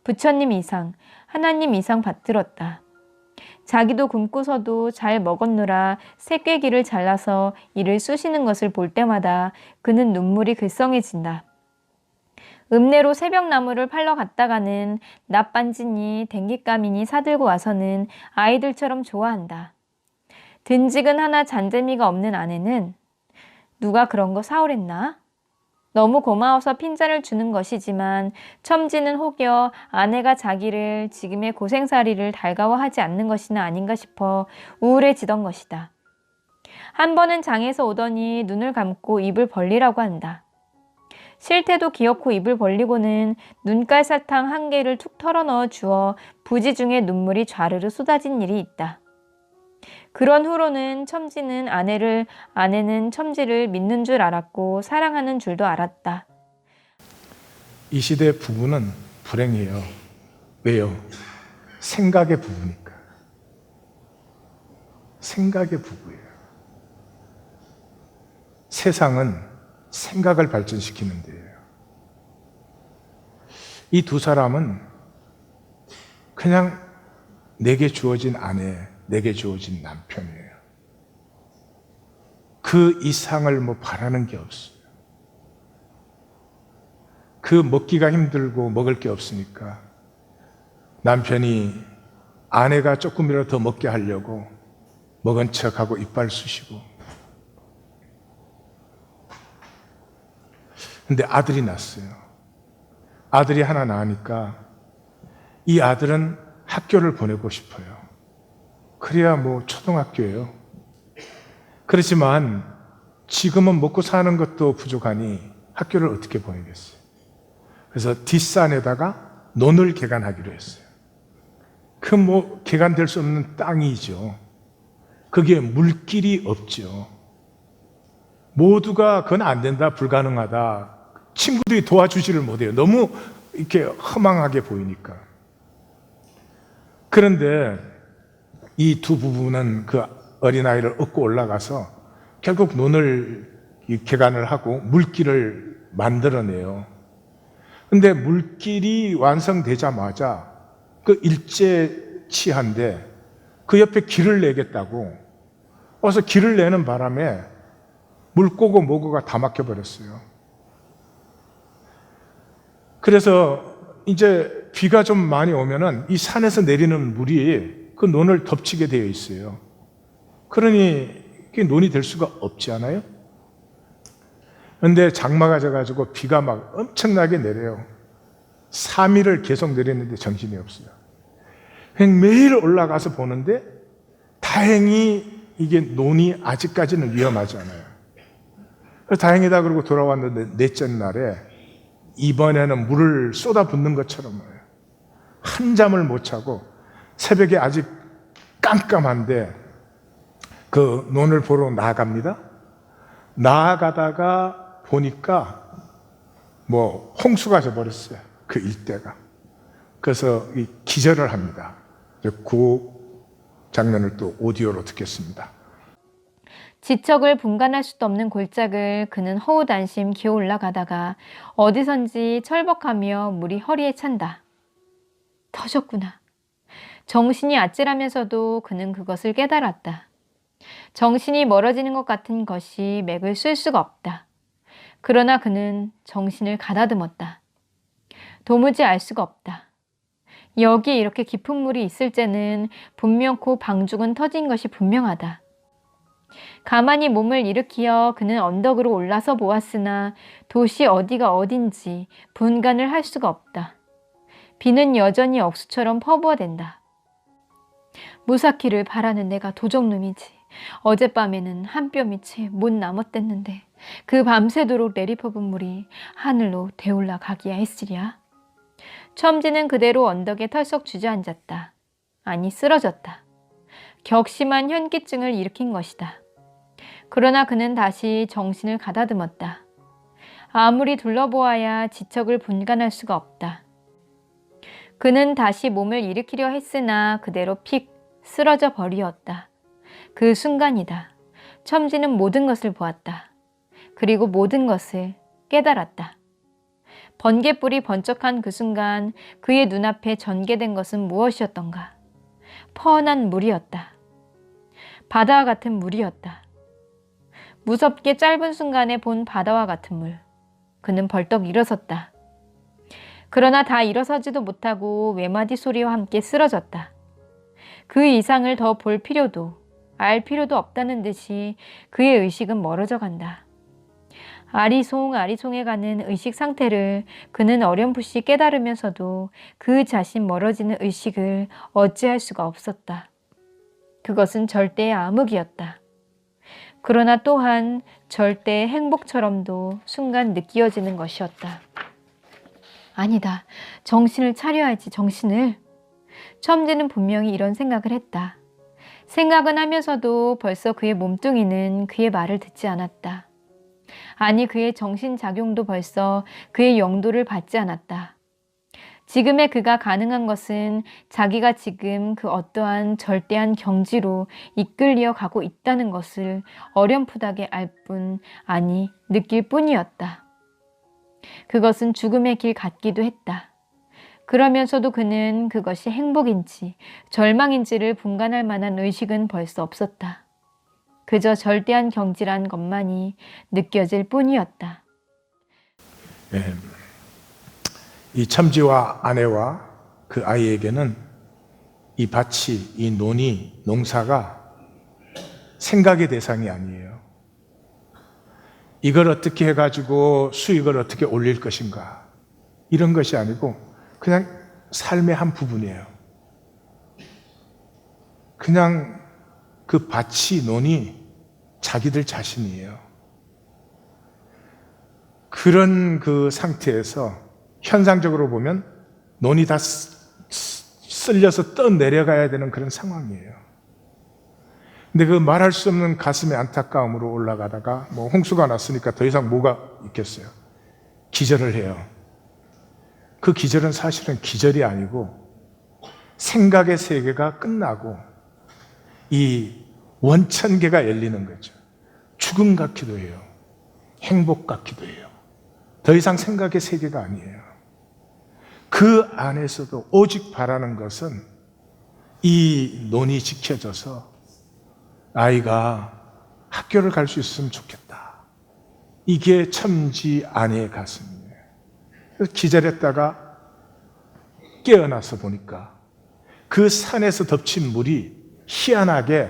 부처님 이상, 하나님 이상 받들었다. 자기도 굶고서도 잘 먹었노라 새꾀기를 잘라서 이를 쑤시는 것을 볼 때마다 그는 눈물이 글썽해진다. 읍내로 새벽나무를 팔러 갔다가는 납반지니 댕깃감이니 사들고 와서는 아이들처럼 좋아한다. 든직은 하나 잔재미가 없는 아내는 누가 그런 거 사오랬나? 너무 고마워서 핀잔을 주는 것이지만 첨지는 혹여 아내가 자기를 지금의 고생살이를 달가워하지 않는 것이나 아닌가 싶어 우울해지던 것이다. 한 번은 장에서 오더니 눈을 감고 입을 벌리라고 한다. 싫대도 기어코 입을 벌리고는 눈깔 사탕 한 개를 툭 털어넣어 주어 부지 중에 눈물이 좌르르 쏟아진 일이 있다. 그런 후로는 아내는 첨지를 믿는 줄 알았고 사랑하는 줄도 알았다. 이 시대 부부는 불행해요. 왜요? 생각의 부부니까. 생각의 부부예요. 세상은 생각을 발전시키는 데예요. 이 두 사람은 그냥 내게 주어진 아내, 내게 주어진 남편이에요. 그 이상을 바라는 게 없어요. 그 먹기가 힘들고 먹을 게 없으니까 남편이 아내가 조금이라도 더 먹게 하려고 먹은 척하고 이빨 쑤시고. 근데 아들이 낳았어요. 아들이 하나 낳으니까 이 아들은 학교를 보내고 싶어요. 그래야 초등학교예요. 그렇지만 지금은 먹고 사는 것도 부족하니 학교를 어떻게 보내겠어요? 그래서 뒷산에다가 논을 개간하기로 했어요. 개간될 수 없는 땅이죠. 거기에 물길이 없죠. 모두가 그건 안 된다, 불가능하다. 친구들이 도와주지를 못해요. 너무 이렇게 허망하게 보이니까. 그런데 이 두 부부는 그 어린아이를 업고 올라가서 결국 논을 개간을 하고 물길을 만들어내요. 근데 물길이 완성되자마자 그 일제치한데 그 옆에 길을 내겠다고 와서 길을 내는 바람에 물고고 뭐고가 다 막혀버렸어요. 그래서 이제 비가 좀 많이 오면은 이 산에서 내리는 물이 그 논을 덮치게 되어 있어요. 그러니 그게 논이 될 수가 없지 않아요? 그런데 장마가 져가지고 비가 막 엄청나게 내려요. 3일을 계속 내렸는데 정신이 없어요. 그냥 매일 올라가서 보는데 다행히 이게 논이 아직까지는 위험하지 않아요. 그래서 다행이다 그러고 돌아왔는데 넷째 날에 이번에는 물을 쏟아붓는 것처럼 한잠을 못 자고 새벽에 아직 깜깜한데 그 논을 보러 나아갑니다. 나아가다가 보니까 홍수가 져버렸어요. 그 일대가. 그래서 기절을 합니다. 그 장면을 또 오디오로 듣겠습니다. 지척을 분간할 수도 없는 골짜기를 그는 허우단심 기어 올라가다가 어디선지 철벅하며 물이 허리에 찬다. 터졌구나. 정신이 아찔하면서도 그는 그것을 깨달았다. 정신이 멀어지는 것 같은 것이 맥을 쓸 수가 없다. 그러나 그는 정신을 가다듬었다. 도무지 알 수가 없다. 여기 이렇게 깊은 물이 있을 때는 분명코 방죽은 터진 것이 분명하다. 가만히 몸을 일으키어 그는 언덕으로 올라서 보았으나 도시 어디가 어딘지 분간을 할 수가 없다. 비는 여전히 억수처럼 퍼부어댄다. 무사키를 바라는 내가 도적놈이지. 어젯밤에는 한 뼘이 채 못 남았댔는데 그 밤새도록 내리퍼분 물이 하늘로 대올라 가기야 했으랴. 첨지는 그대로 언덕에 털썩 주저앉았다. 아니 쓰러졌다. 격심한 현기증을 일으킨 것이다. 그러나 그는 다시 정신을 가다듬었다. 아무리 둘러보아야 지척을 분간할 수가 없다. 그는 다시 몸을 일으키려 했으나 그대로 픽 쓰러져 버리었다. 그 순간이다. 첨지는 모든 것을 보았다. 그리고 모든 것을 깨달았다. 번갯불이 번쩍한 그 순간 그의 눈앞에 전개된 것은 무엇이었던가? 펀한 물이었다. 바다와 같은 물이었다. 무섭게 짧은 순간에 본 바다와 같은 물. 그는 벌떡 일어섰다. 그러나 다 일어서지도 못하고 외마디 소리와 함께 쓰러졌다. 그 이상을 더 볼 필요도 알 필요도 없다는 듯이 그의 의식은 멀어져 간다. 아리송해가는 의식 상태를 그는 어렴풋이 깨달으면서도 그 자신 멀어지는 의식을 어찌할 수가 없었다. 그것은 절대의 암흑이었다. 그러나 또한 절대의 행복처럼도 순간 느껴지는 것이었다. 아니다. 정신을 차려야지, 정신을. 첨지는 분명히 이런 생각을 했다. 생각은 하면서도 벌써 그의 몸뚱이는 그의 말을 듣지 않았다. 아니, 그의 정신작용도 벌써 그의 영도를 받지 않았다. 지금의 그가 가능한 것은 자기가 지금 그 어떠한 절대한 경지로 이끌려 가고 있다는 것을 어렴풋하게 알 뿐, 아니 느낄 뿐이었다. 그것은 죽음의 길 같기도 했다. 그러면서도 그는 그것이 행복인지 절망인지를 분간할 만한 의식은 벌써 없었다. 그저 절대한 경지란 것만이 느껴질 뿐이었다. 예. 이 첨지와 아내와 그 아이에게는 이 밭이, 이 논이, 농사가 생각의 대상이 아니에요. 이걸 어떻게 해가지고 수익을 어떻게 올릴 것인가, 이런 것이 아니고 그냥 삶의 한 부분이에요. 그냥 그 밭이, 논이 자기들 자신이에요. 그런 그 상태에서 현상적으로 보면 논이 다 쓸려서 떠내려가야 되는 그런 상황이에요. 근데 그 말할 수 없는 가슴의 안타까움으로 올라가다가 뭐 홍수가 났으니까 더 이상 뭐가 있겠어요. 기절을 해요. 그 기절은 사실은 기절이 아니고 생각의 세계가 끝나고 이 원천계가 열리는 거죠. 죽음 같기도 해요. 행복 같기도 해요. 더 이상 생각의 세계가 아니에요. 그 안에서도 오직 바라는 것은 이 논이 지켜져서 아이가 학교를 갈 수 있으면 좋겠다. 이게 첨지 아내의 가슴이에요. 그래서 기절했다가 깨어나서 보니까 그 산에서 덮친 물이 희한하게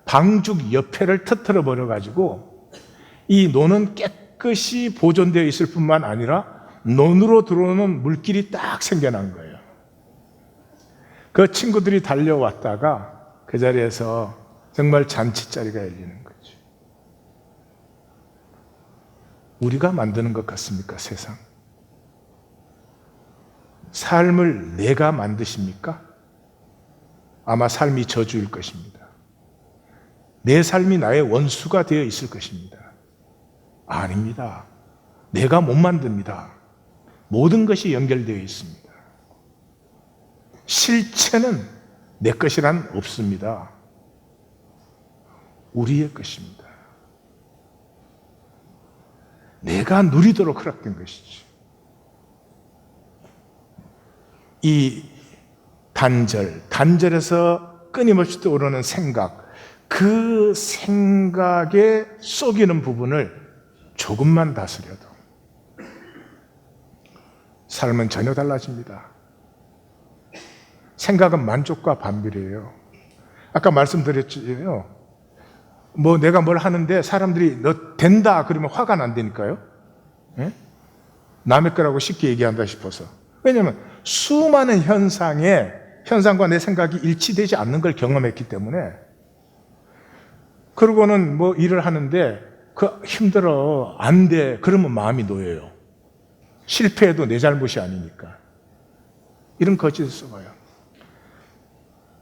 방죽 옆에를 터뜨려 버려가지고 이 논은 깨끗이 보존되어 있을 뿐만 아니라 논으로 들어오는 물길이 딱 생겨난 거예요. 그 친구들이 달려왔다가 그 자리에서 정말 잔치자리가 열리는 거죠. 우리가 만드는 것 같습니까, 세상? 삶을 내가 만드십니까? 아마 삶이 저주일 것입니다. 내 삶이 나의 원수가 되어 있을 것입니다. 아닙니다. 내가 못 만듭니다. 모든 것이 연결되어 있습니다. 실체는 내 것이란 없습니다. 우리의 것입니다. 내가 누리도록 허락된 것이죠. 이 단절에서 끊임없이 떠오르는 생각, 그 생각에 쏘기는 부분을 조금만 다스려도 삶은 전혀 달라집니다. 생각은 만족과 반비례해요. 아까 말씀드렸죠. 뭐 내가 뭘 하는데 사람들이 너 된다 그러면 화가 난다니까요. 예? 남의 거라고 쉽게 얘기한다 싶어서. 왜냐하면 수많은 현상과 내 생각이 일치되지 않는 걸 경험했기 때문에. 그러고는 뭐 일을 하는데 힘들어, 안 돼, 그러면 마음이 놓여요. 실패해도 내 잘못이 아니니까. 이런 거짓을 써봐요.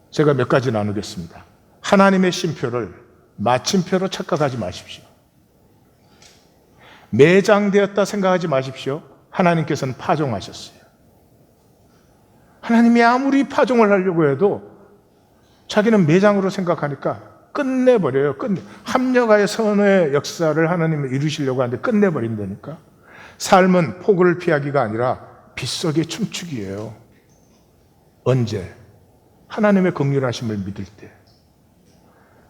제가 몇 가지 나누겠습니다. 하나님의 쉼표를 마침표로 착각하지 마십시오. 매장되었다 생각하지 마십시오. 하나님께서는 파종하셨어요. 하나님이 아무리 파종을 하려고 해도 자기는 매장으로 생각하니까 끝내버려요. 합력하여 선의 역사를 하나님이 이루시려고 하는데 끝내버린다니까. 삶은 폭우를 피하기가 아니라 빗속의 춤추기예요. 언제? 하나님의 긍휼하심을 믿을 때.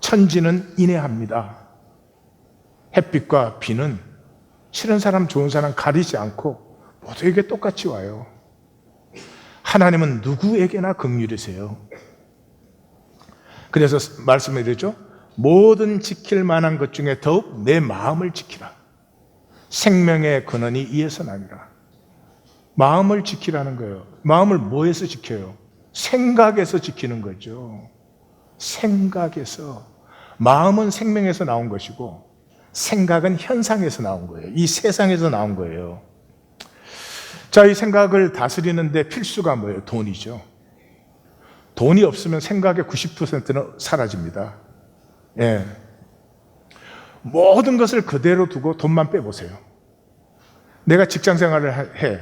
천지는 인애합니다. 햇빛과 비는 싫은 사람 좋은 사람 가리지 않고 모두에게 똑같이 와요. 하나님은 누구에게나 긍휼이세요. 그래서 말씀을 드리죠. 모든 지킬 만한 것 중에 더욱 내 마음을 지키라. 생명의 근원이 이에서 나니라. 마음을 지키라는 거예요. 마음을 뭐에서 지켜요? 생각에서 지키는 거죠. 생각에서. 마음은 생명에서 나온 것이고 생각은 현상에서 나온 거예요. 이 세상에서 나온 거예요. 자, 이 생각을 다스리는데 필수가 뭐예요? 돈이죠. 돈이 없으면 생각의 90%는 사라집니다. 예. 모든 것을 그대로 두고 돈만 빼보세요. 내가 직장 생활을 해.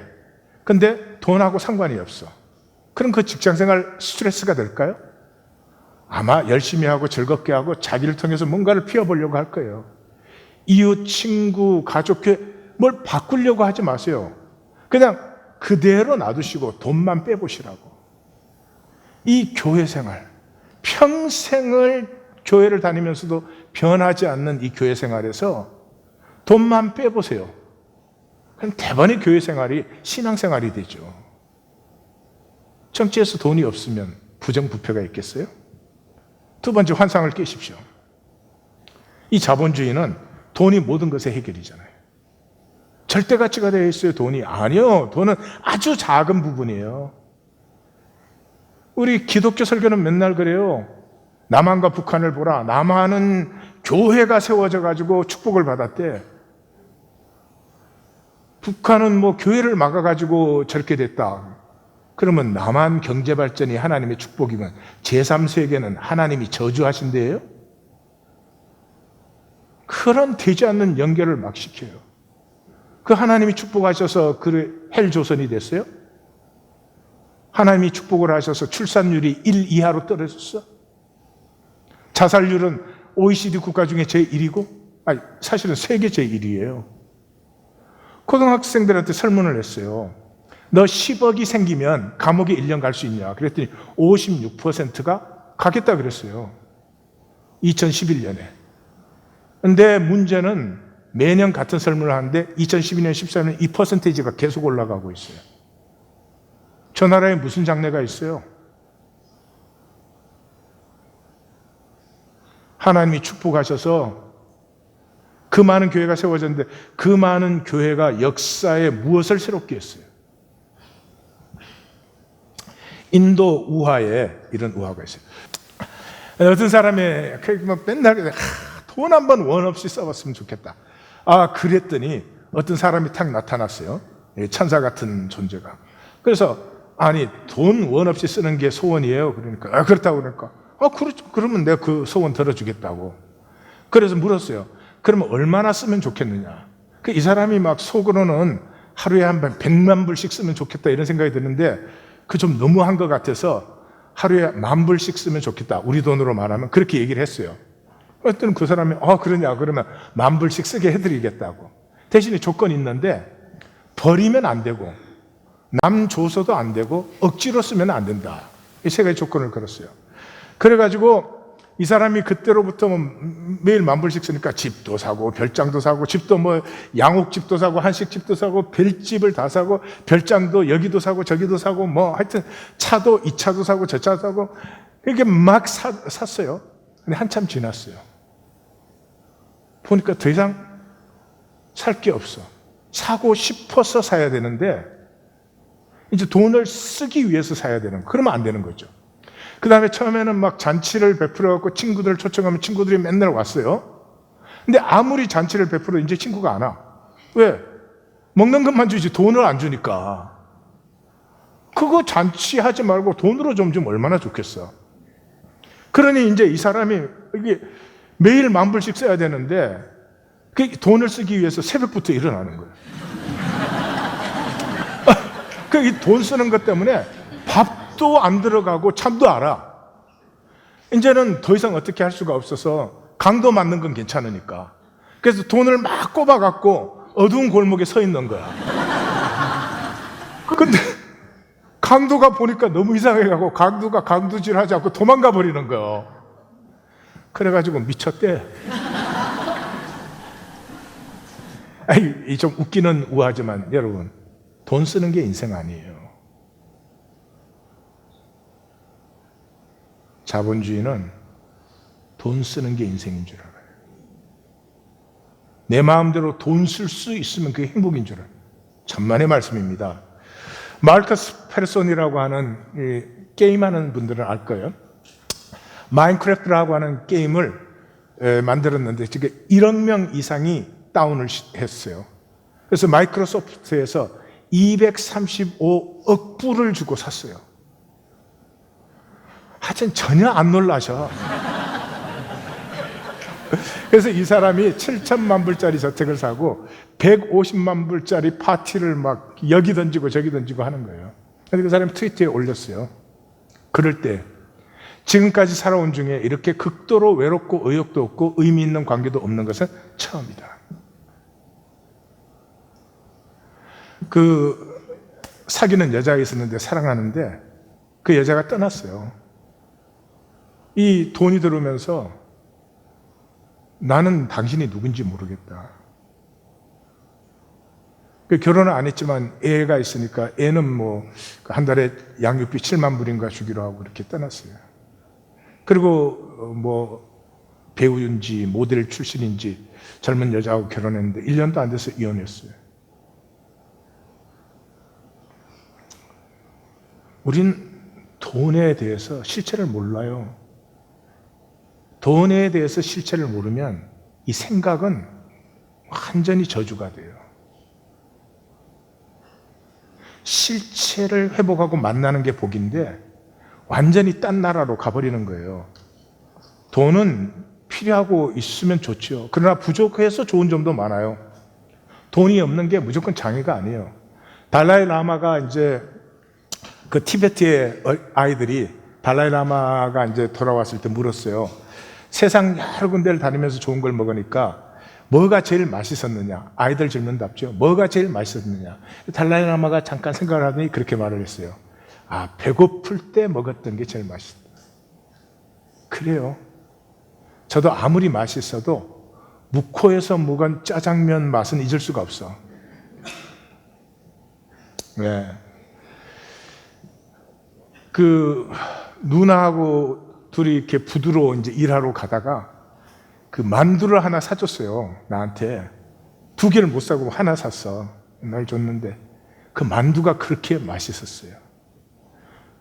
근데 돈하고 상관이 없어. 그럼 그 직장 생활 스트레스가 될까요? 아마 열심히 하고 즐겁게 하고 자기를 통해서 뭔가를 피워보려고 할 거예요. 이웃, 친구, 가족, 뭘 바꾸려고 하지 마세요. 그냥 그대로 놔두시고 돈만 빼보시라고. 이 교회 생활, 평생을 교회를 다니면서도 변하지 않는 이 교회 생활에서 돈만 빼보세요. 그럼 대번에 교회 생활이 신앙생활이 되죠. 정치에서 돈이 없으면 부정부패가 있겠어요? 두 번째, 환상을 깨십시오. 이 자본주의는 돈이 모든 것의 해결이잖아요. 절대 가치가 되어 있어요, 돈이. 아니요. 돈은 아주 작은 부분이에요. 우리 기독교 설교는 맨날 그래요. 남한과 북한을 보라. 남한은 교회가 세워져 가지고 축복을 받았대. 북한은 뭐 교회를 막아 가지고 저렇게 됐다. 그러면 남한 경제 발전이 하나님의 축복이면 제3세계는 하나님이 저주하신대요? 그런 되지 않는 연결을 막 시켜요. 그 하나님이 축복하셔서 그 헬 조선이 됐어요? 하나님이 축복을 하셔서 출산율이 1 이하로 떨어졌어? 자살률은 OECD 국가 중에 제1이고, 아니, 사실은 세계 제1이에요. 고등학생들한테 설문을 했어요. 너 10억이 생기면 감옥에 1년 갈 수 있냐? 그랬더니 56%가 가겠다 그랬어요. 2011년에. 근데 문제는 매년 같은 설문을 하는데 2012년, 14년 이 퍼센테이지가 계속 올라가고 있어요. 저 나라에 무슨 장래가 있어요? 하나님이 축복하셔서 그 많은 교회가 세워졌는데 그 많은 교회가 역사에 무엇을 새롭게 했어요? 인도 우화에 이런 우화가 있어요. 어떤 사람이 맨날 돈 한 번 원 없이 써봤으면 좋겠다. 그랬더니 어떤 사람이 탁 나타났어요. 천사 같은 존재가. 그래서 아니 돈 원 없이 쓰는 게 소원이에요. 그러니까 그렇다고 그러니까 그러면 내가 그 소원 들어주겠다고. 그래서 물었어요. 그러면 얼마나 쓰면 좋겠느냐. 이 사람이 막 속으로는 하루에 한 100만 불씩 쓰면 좋겠다 이런 생각이 드는데 그 좀 너무한 것 같아서 하루에 10,000불씩 쓰면 좋겠다. 우리 돈으로 말하면 그렇게 얘기를 했어요. 그랬더니 그 사람이 그러냐 그러면 10,000불씩 쓰게 해드리겠다고. 대신에 조건이 있는데 버리면 안 되고 남 줘서도 안 되고 억지로 쓰면 안 된다. 이 세 가지 조건을 걸었어요. 그래가지고 이 사람이 그때로부터 매일 10,000불씩 쓰니까 집도 사고 별장도 사고 집도 뭐 양옥집도 사고 한식집도 사고 별집을 다 사고 별장도 여기도 사고 저기도 사고 뭐 하여튼 차도 이 차도 사고 저 차도 사고 이렇게 막 샀어요. 근데 한참 지났어요. 보니까 더 이상 살 게 없어. 사고 싶어서 사야 되는데 이제 돈을 쓰기 위해서 사야 되는 거. 그러면 안 되는 거죠. 그 다음에 처음에는 막 잔치를 베풀어갖고 친구들을 초청하면 친구들이 맨날 왔어요. 근데 아무리 잔치를 베풀어 이제 친구가 안 와. 왜? 먹는 것만 주지 돈을 안 주니까. 그거 잔치하지 말고 돈으로 좀 주면 얼마나 좋겠어. 그러니 이제 이 사람이 이게 매일 10,000불씩 써야 되는데 그 돈을 쓰기 위해서 새벽부터 일어나는 거예요. 그 돈 쓰는 것 때문에 밥도 안 들어가고 잠도 안 와. 이제는 더 이상 어떻게 할 수가 없어서 강도 맞는 건 괜찮으니까. 그래서 돈을 막 꼽아갖고 어두운 골목에 서 있는 거야. 근데 강도가 보니까 너무 이상해가고 강도가 강도질 하지 않고 도망가 버리는 거예요. 그래가지고 미쳤대. 좀 웃기는 우화지만 여러분, 돈 쓰는 게 인생 아니에요. 자본주의는 돈 쓰는 게 인생인 줄 알아요. 내 마음대로 돈 쓸 수 있으면 그게 행복인 줄 알아요. 천만의 말씀입니다. 마르커스 페르손이라고 하는 게임하는 분들은 알 거예요. 마인크래프트라고 하는 게임을 만들었는데 지금 1억 명 이상이 다운을 했어요. 그래서 마이크로소프트에서 235억 불을 주고 샀어요. 하여튼 전혀 안 놀라셔. 그래서 이 사람이 7천만 불짜리 저택을 사고 150만 불짜리 파티를 막 여기 던지고 저기 던지고 하는 거예요. 그래서 그 사람이 트위터에 올렸어요. 그럴 때 지금까지 살아온 중에 이렇게 극도로 외롭고 의욕도 없고 의미 있는 관계도 없는 것은 처음이다. 그 사귀는 여자가 있었는데 사랑하는데 그 여자가 떠났어요. 이 돈이 들어오면서 나는 당신이 누군지 모르겠다. 결혼을 안 했지만 애가 있으니까 애는 뭐 한 달에 양육비 7만 불인가 주기로 하고 이렇게 떠났어요. 그리고 뭐 배우인지 모델 출신인지 젊은 여자하고 결혼했는데 1년도 안 돼서 이혼했어요. 우린 돈에 대해서 실체를 몰라요. 돈에 대해서 실체를 모르면 이 생각은 완전히 저주가 돼요. 실체를 회복하고 만나는 게 복인데 완전히 딴 나라로 가버리는 거예요. 돈은 필요하고 있으면 좋죠. 그러나 부족해서 좋은 점도 많아요. 돈이 없는 게 무조건 장애가 아니에요. 달라이 라마가 이제 그 티베트의 아이들이 달라이 라마가 이제 돌아왔을 때 물었어요. 세상 여러 군데를 다니면서 좋은 걸 먹으니까 뭐가 제일 맛있었느냐? 아이들 질문답죠. 뭐가 제일 맛있었느냐? 달라이 라마가 잠깐 생각을 하더니 그렇게 말을 했어요. 아, 배고플 때 먹었던 게 제일 맛있다. 그래요. 저도 아무리 맛있어도 묵호에서 먹은 짜장면 맛은 잊을 수가 없어. 네. 그 누나하고 둘이 이렇게 부두로 이제 일하러 가다가 그 만두를 하나 사줬어요. 나한테 2개를 못 사고 하나 샀어. 날 줬는데 그 만두가 그렇게 맛있었어요.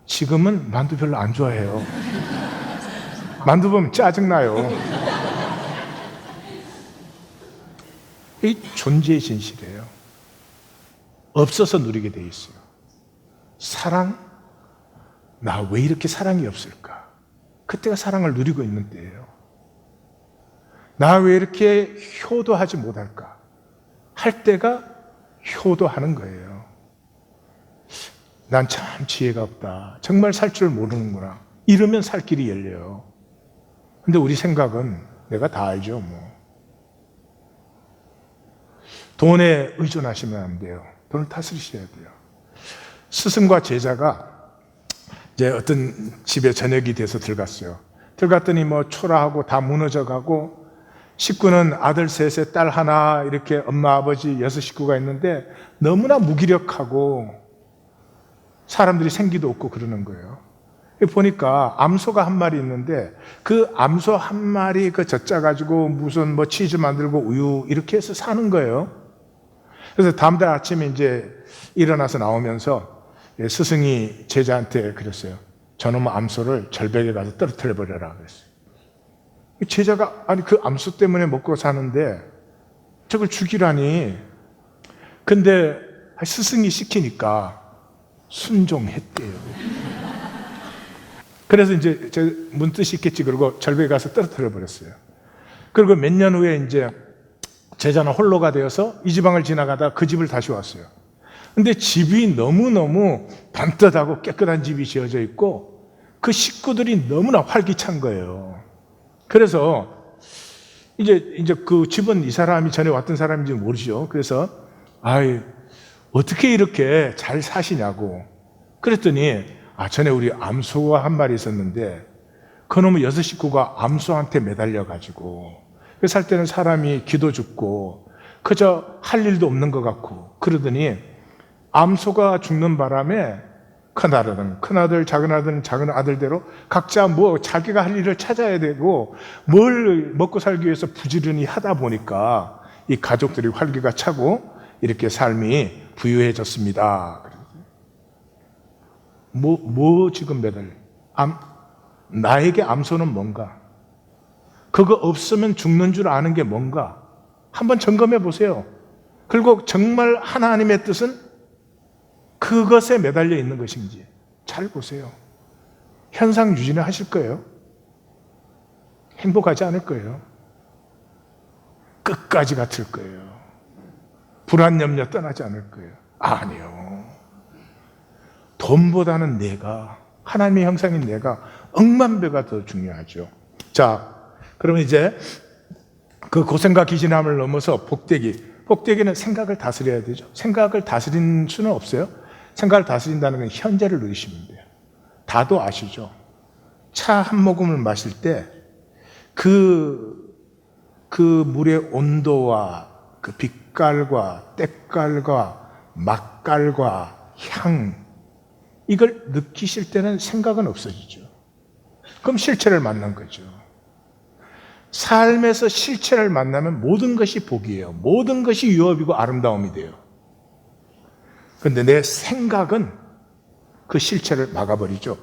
지금은 만두 별로 안 좋아해요. 만두 보면 짜증나요. 이 존재의 진실이에요. 없어서 누리게 돼 있어요. 사랑? 나 왜 이렇게 사랑이 없을까? 그때가 사랑을 누리고 있는 때예요. 나 왜 이렇게 효도하지 못할까? 할 때가 효도하는 거예요. 난 참 지혜가 없다. 정말 살 줄 모르는구나. 이러면 살 길이 열려요. 근데 우리 생각은 내가 다 알죠, 뭐. 돈에 의존하시면 안 돼요. 돈을 다스리셔야 돼요. 스승과 제자가 이제 어떤 집에 저녁이 돼서 들어갔어요. 들어갔더니 뭐 초라하고 다 무너져 가고 식구는 아들 셋에 딸 하나 이렇게 엄마 아버지 6 식구가 있는데 너무나 무기력하고 사람들이 생기도 없고 그러는 거예요. 보니까 암소가 한 마리 있는데 그 암소 한 마리 그 젖자 가지고 무슨 뭐 치즈 만들고 우유 이렇게 해서 사는 거예요. 그래서 다음날 아침에 이제 일어나서 나오면서 스승이 제자한테 그랬어요. 저놈의 암소를 절벽에 가서 떨어뜨려 버려라 그랬어요. 제자가 아니 그 암소 때문에 먹고 사는데 저걸 죽이라니. 근데 스승이 시키니까 순종했대요. 그래서 이제 제 문뜻이 있겠지 그러고 절벽에 가서 떨어뜨려 버렸어요. 그리고 몇 년 후에 이제 제자는 홀로가 되어서 이 지방을 지나가다 그 집을 다시 왔어요. 근데 집이 너무너무 반듯하고 깨끗한 집이 지어져 있고 그 식구들이 너무나 활기찬 거예요. 그래서 이제 그 집은 이 사람이 전에 왔던 사람인지 모르죠. 그래서 아이 어떻게 이렇게 잘 사시냐고 그랬더니 전에 우리 암소가 한 마리 있었는데 그놈의 6 식구가 암소한테 매달려가지고 살 때는 사람이 기도 죽고 그저 할 일도 없는 것 같고 그러더니 암소가 죽는 바람에 큰아들, 작은아들은 작은 아들대로 각자 뭐 자기가 할 일을 찾아야 되고 뭘 먹고 살기 위해서 부지런히 하다 보니까 이 가족들이 활기가 차고 이렇게 삶이 부유해졌습니다. 뭐 지금 매달? 나에게 암소는 뭔가? 그거 없으면 죽는 줄 아는 게 뭔가? 한번 점검해 보세요. 그리고 정말 하나님의 뜻은 그것에 매달려 있는 것인지 잘 보세요. 현상 유지는 하실 거예요. 행복하지 않을 거예요. 끝까지 같을 거예요. 불안 염려 떠나지 않을 거예요. 아니요. 돈보다는 내가, 하나님의 형상인 내가 억만 배가 더 중요하죠. 자, 그러면 이제 그 고생과 기진함을 넘어서 복되기는 생각을 다스려야 되죠. 생각을 다스린 수는 없어요. 생각을 다스린다는 건 현재를 누리시면 돼요. 다도 아시죠? 차 한 모금을 마실 때 그 물의 온도와 그 빛깔과 때깔과 맛깔과 향 이걸 느끼실 때는 생각은 없어지죠. 그럼 실체를 만난 거죠. 삶에서 실체를 만나면 모든 것이 복이에요. 모든 것이 유업이고 아름다움이 돼요. 그런데 내 생각은 그 실체를 막아버리죠.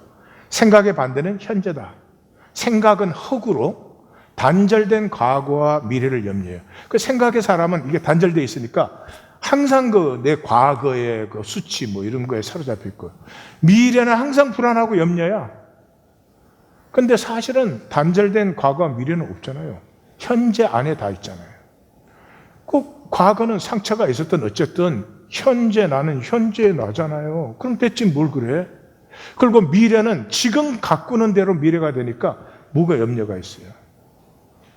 생각의 반대는 현재다. 생각은 허구로 단절된 과거와 미래를 염려해요. 그 생각의 사람은 이게 단절되어 있으니까 항상 그 내 과거의 그 수치 뭐 이런 거에 사로잡혀 있고 미래는 항상 불안하고 염려야. 근데 사실은 단절된 과거와 미래는 없잖아요. 현재 안에 다 있잖아요. 그 과거는 상처가 있었든 어쨌든 현재 나는 현재 나잖아요. 그럼 대체 뭘 그래? 그리고 미래는 지금 가꾸는 대로 미래가 되니까 뭐가 염려가 있어요?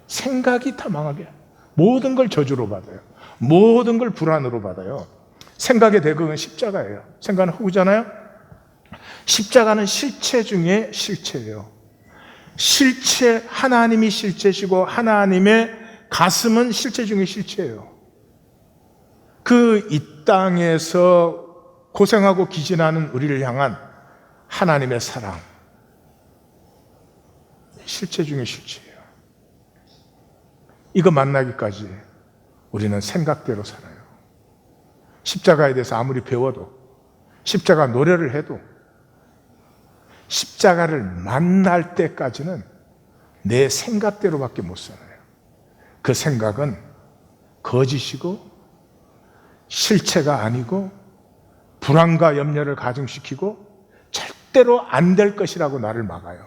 생각이 다 망하게. 모든 걸 저주로 받아요. 모든 걸 불안으로 받아요. 생각의 대극은 십자가예요. 생각은 허구잖아요. 십자가는 실체 중에 실체예요. 실체, 하나님이 실체시고 하나님의 가슴은 실체 중에 실체예요. 그 이 땅에서 고생하고 기진하는 우리를 향한 하나님의 사랑, 실체 중에 실체예요. 이거 만나기까지 우리는 생각대로 살아요. 십자가에 대해서 아무리 배워도, 십자가 노래를 해도 십자가를 만날 때까지는 내 생각대로밖에 못 살아요. 그 생각은 거짓이고 실체가 아니고 불안과 염려를 가중시키고 절대로 안 될 것이라고 나를 막아요.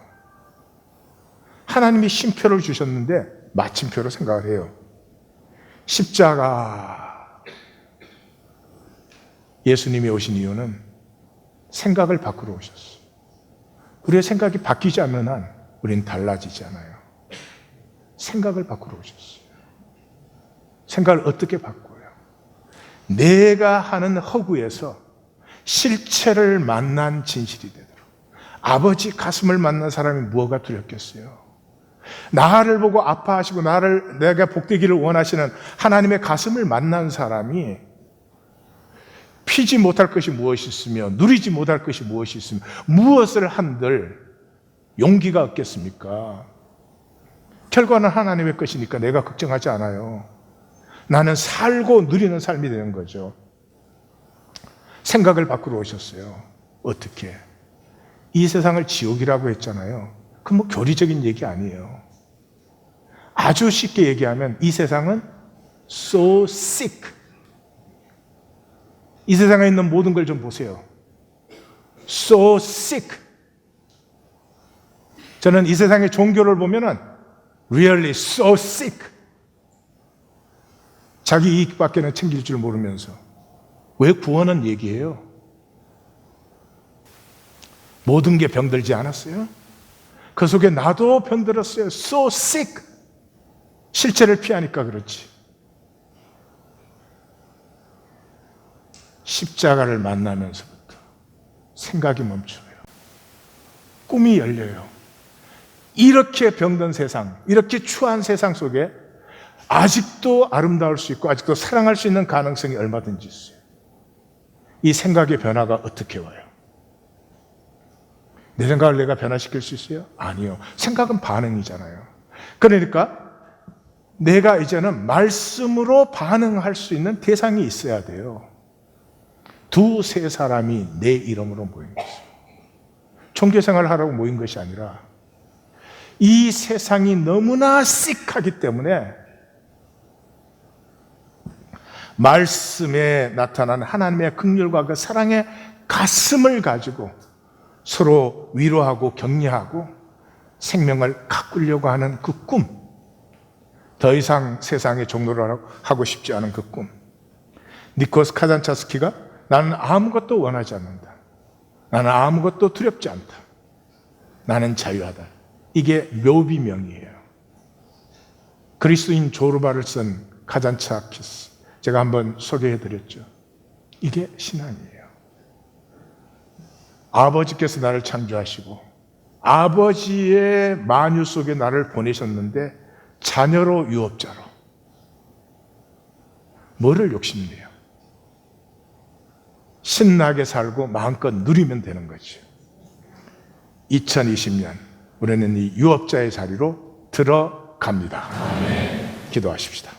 하나님이 쉼표를 주셨는데 마침표로 생각을 해요. 십자가, 예수님이 오신 이유는 생각을 바꾸러 오셨어요. 우리의 생각이 바뀌지 않는 한 우리는 달라지지 않아요. 생각을 바꾸러 오셨어요. 생각을 어떻게 바꿔요? 내가 하는 허구에서 실체를 만난 진실이 되도록. 아버지 가슴을 만난 사람이 무엇가 두렵겠어요? 나를 보고 아파하시고 내가 복되기를 원하시는 하나님의 가슴을 만난 사람이 피지 못할 것이 무엇이 있으며 누리지 못할 것이 무엇이 있으며 무엇을 한들 용기가 없겠습니까? 결과는 하나님의 것이니까 내가 걱정하지 않아요. 나는 살고 누리는 삶이 되는 거죠. 생각을 바꾸러 오셨어요. 어떻게? 이 세상을 지옥이라고 했잖아요. 그건 뭐 교리적인 얘기 아니에요. 아주 쉽게 얘기하면 이 세상은 so sick. 이 세상에 있는 모든 걸 좀 보세요. so sick. 저는 이 세상의 종교를 보면은 really so sick. 자기 이익밖에는 챙길 줄 모르면서. 왜 구원은 얘기해요? 모든 게 병들지 않았어요? 그 속에 나도 병들었어요. so sick. 실체를 피하니까 그렇지. 십자가를 만나면서부터 생각이 멈춰요. 꿈이 열려요. 이렇게 병든 세상, 이렇게 추한 세상 속에 아직도 아름다울 수 있고 아직도 사랑할 수 있는 가능성이 얼마든지 있어요. 이 생각의 변화가 어떻게 와요? 내 생각을 내가 변화시킬 수 있어요? 아니요. 생각은 반응이잖아요. 그러니까 내가 이제는 말씀으로 반응할 수 있는 대상이 있어야 돼요. 두세 사람이 내 이름으로 모인 것이에요. 종교생활을 하라고 모인 것이 아니라 이 세상이 너무나 씩하기 때문에 말씀에 나타난 하나님의 긍휼과 그 사랑의 가슴을 가지고 서로 위로하고 격려하고 생명을 가꾸려고 하는 그 꿈, 더 이상 세상의 종로를 하고 싶지 않은 그 꿈. 니코스 카잔차스키가 나는 아무것도 원하지 않는다. 나는 아무것도 두렵지 않다. 나는 자유하다. 이게 묘비명이에요. 그리스도인 조르바를 쓴 카잔차키스. 제가 한번 소개해드렸죠. 이게 신앙이에요. 아버지께서 나를 창조하시고 아버지의 만유 속에 나를 보내셨는데 자녀로 유업자로 뭐를 욕심내요? 신나게 살고 마음껏 누리면 되는 거죠. 2020년 우리는 이 유업자의 자리로 들어갑니다. 기도하십시다.